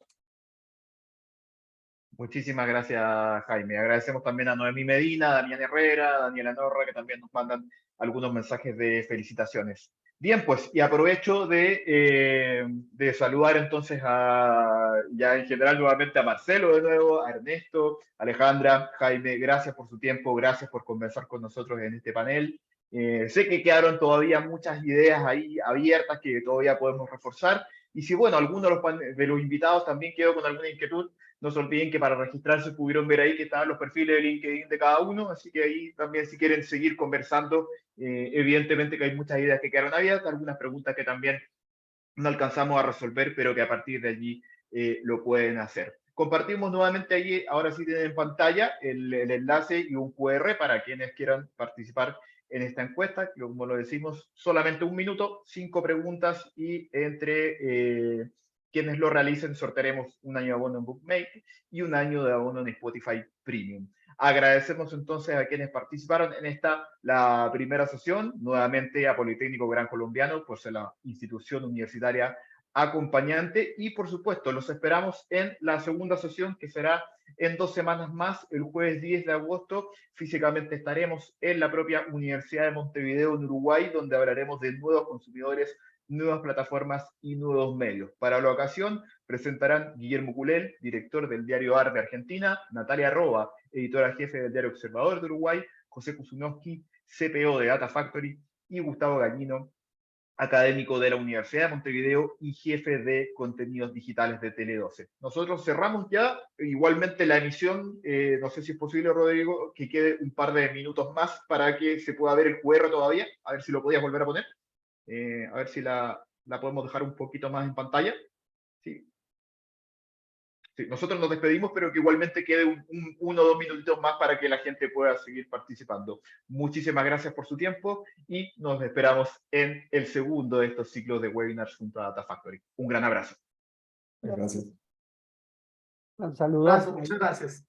Muchísimas gracias, Jaime. Agradecemos también a Noemí Medina, a Damián Herrera, a Daniela Norra, que también nos mandan algunos mensajes de felicitaciones. Bien, pues, y aprovecho de saludar entonces ya en general nuevamente a Marcelo de nuevo, a Ernesto, Alejandra, Jaime, gracias por su tiempo, gracias por conversar con nosotros en este panel. Sé que quedaron todavía muchas ideas ahí abiertas que todavía podemos reforzar. Y si, bueno, alguno de los invitados también quedó con alguna inquietud, no se olviden que para registrarse pudieron ver ahí que estaban los perfiles de LinkedIn de cada uno, así que ahí también si quieren seguir conversando, evidentemente que hay muchas ideas que quedaron abiertas, algunas preguntas que también no alcanzamos a resolver, pero que a partir de allí lo pueden hacer. Compartimos nuevamente allí, ahora sí tienen en pantalla el enlace y un QR para quienes quieran participar en esta encuesta, que como lo decimos, solamente 1 minuto, 5 preguntas y entre quienes lo realicen sortearemos un año de abono en Bookmate y un año de abono en Spotify Premium. Agradecemos entonces a quienes participaron en la primera sesión, nuevamente a Politécnico Gran Colombiano por ser la institución universitaria acompañante y por supuesto los esperamos en la segunda sesión que será en 2 semanas más, el jueves 10 de agosto. Físicamente estaremos en la propia Universidad de Montevideo en Uruguay, donde hablaremos de nuevos consumidores, nuevas plataformas y nuevos medios. Para la ocasión presentarán Guillermo Culel, director del diario AR de Argentina, Natalia Roa, editora jefe del diario Observador de Uruguay, José Kusunowski, CPO de Data Factory, y Gustavo Gallino, académico de la Universidad de Montevideo y jefe de contenidos digitales de Tele12. Nosotros cerramos ya, igualmente la emisión, no sé si es posible, Rodrigo, que quede un par de minutos más para que se pueda ver el QR todavía, a ver si lo podías volver a poner, a ver si la podemos dejar un poquito más en pantalla. Sí. Sí, nosotros nos despedimos, pero que igualmente quede 1 o 2 minutitos más para que la gente pueda seguir participando. Muchísimas gracias por su tiempo y nos esperamos en el segundo de estos ciclos de webinars junto a Data Factory. Un gran abrazo.
Gracias.
Saludos.
Muchas gracias.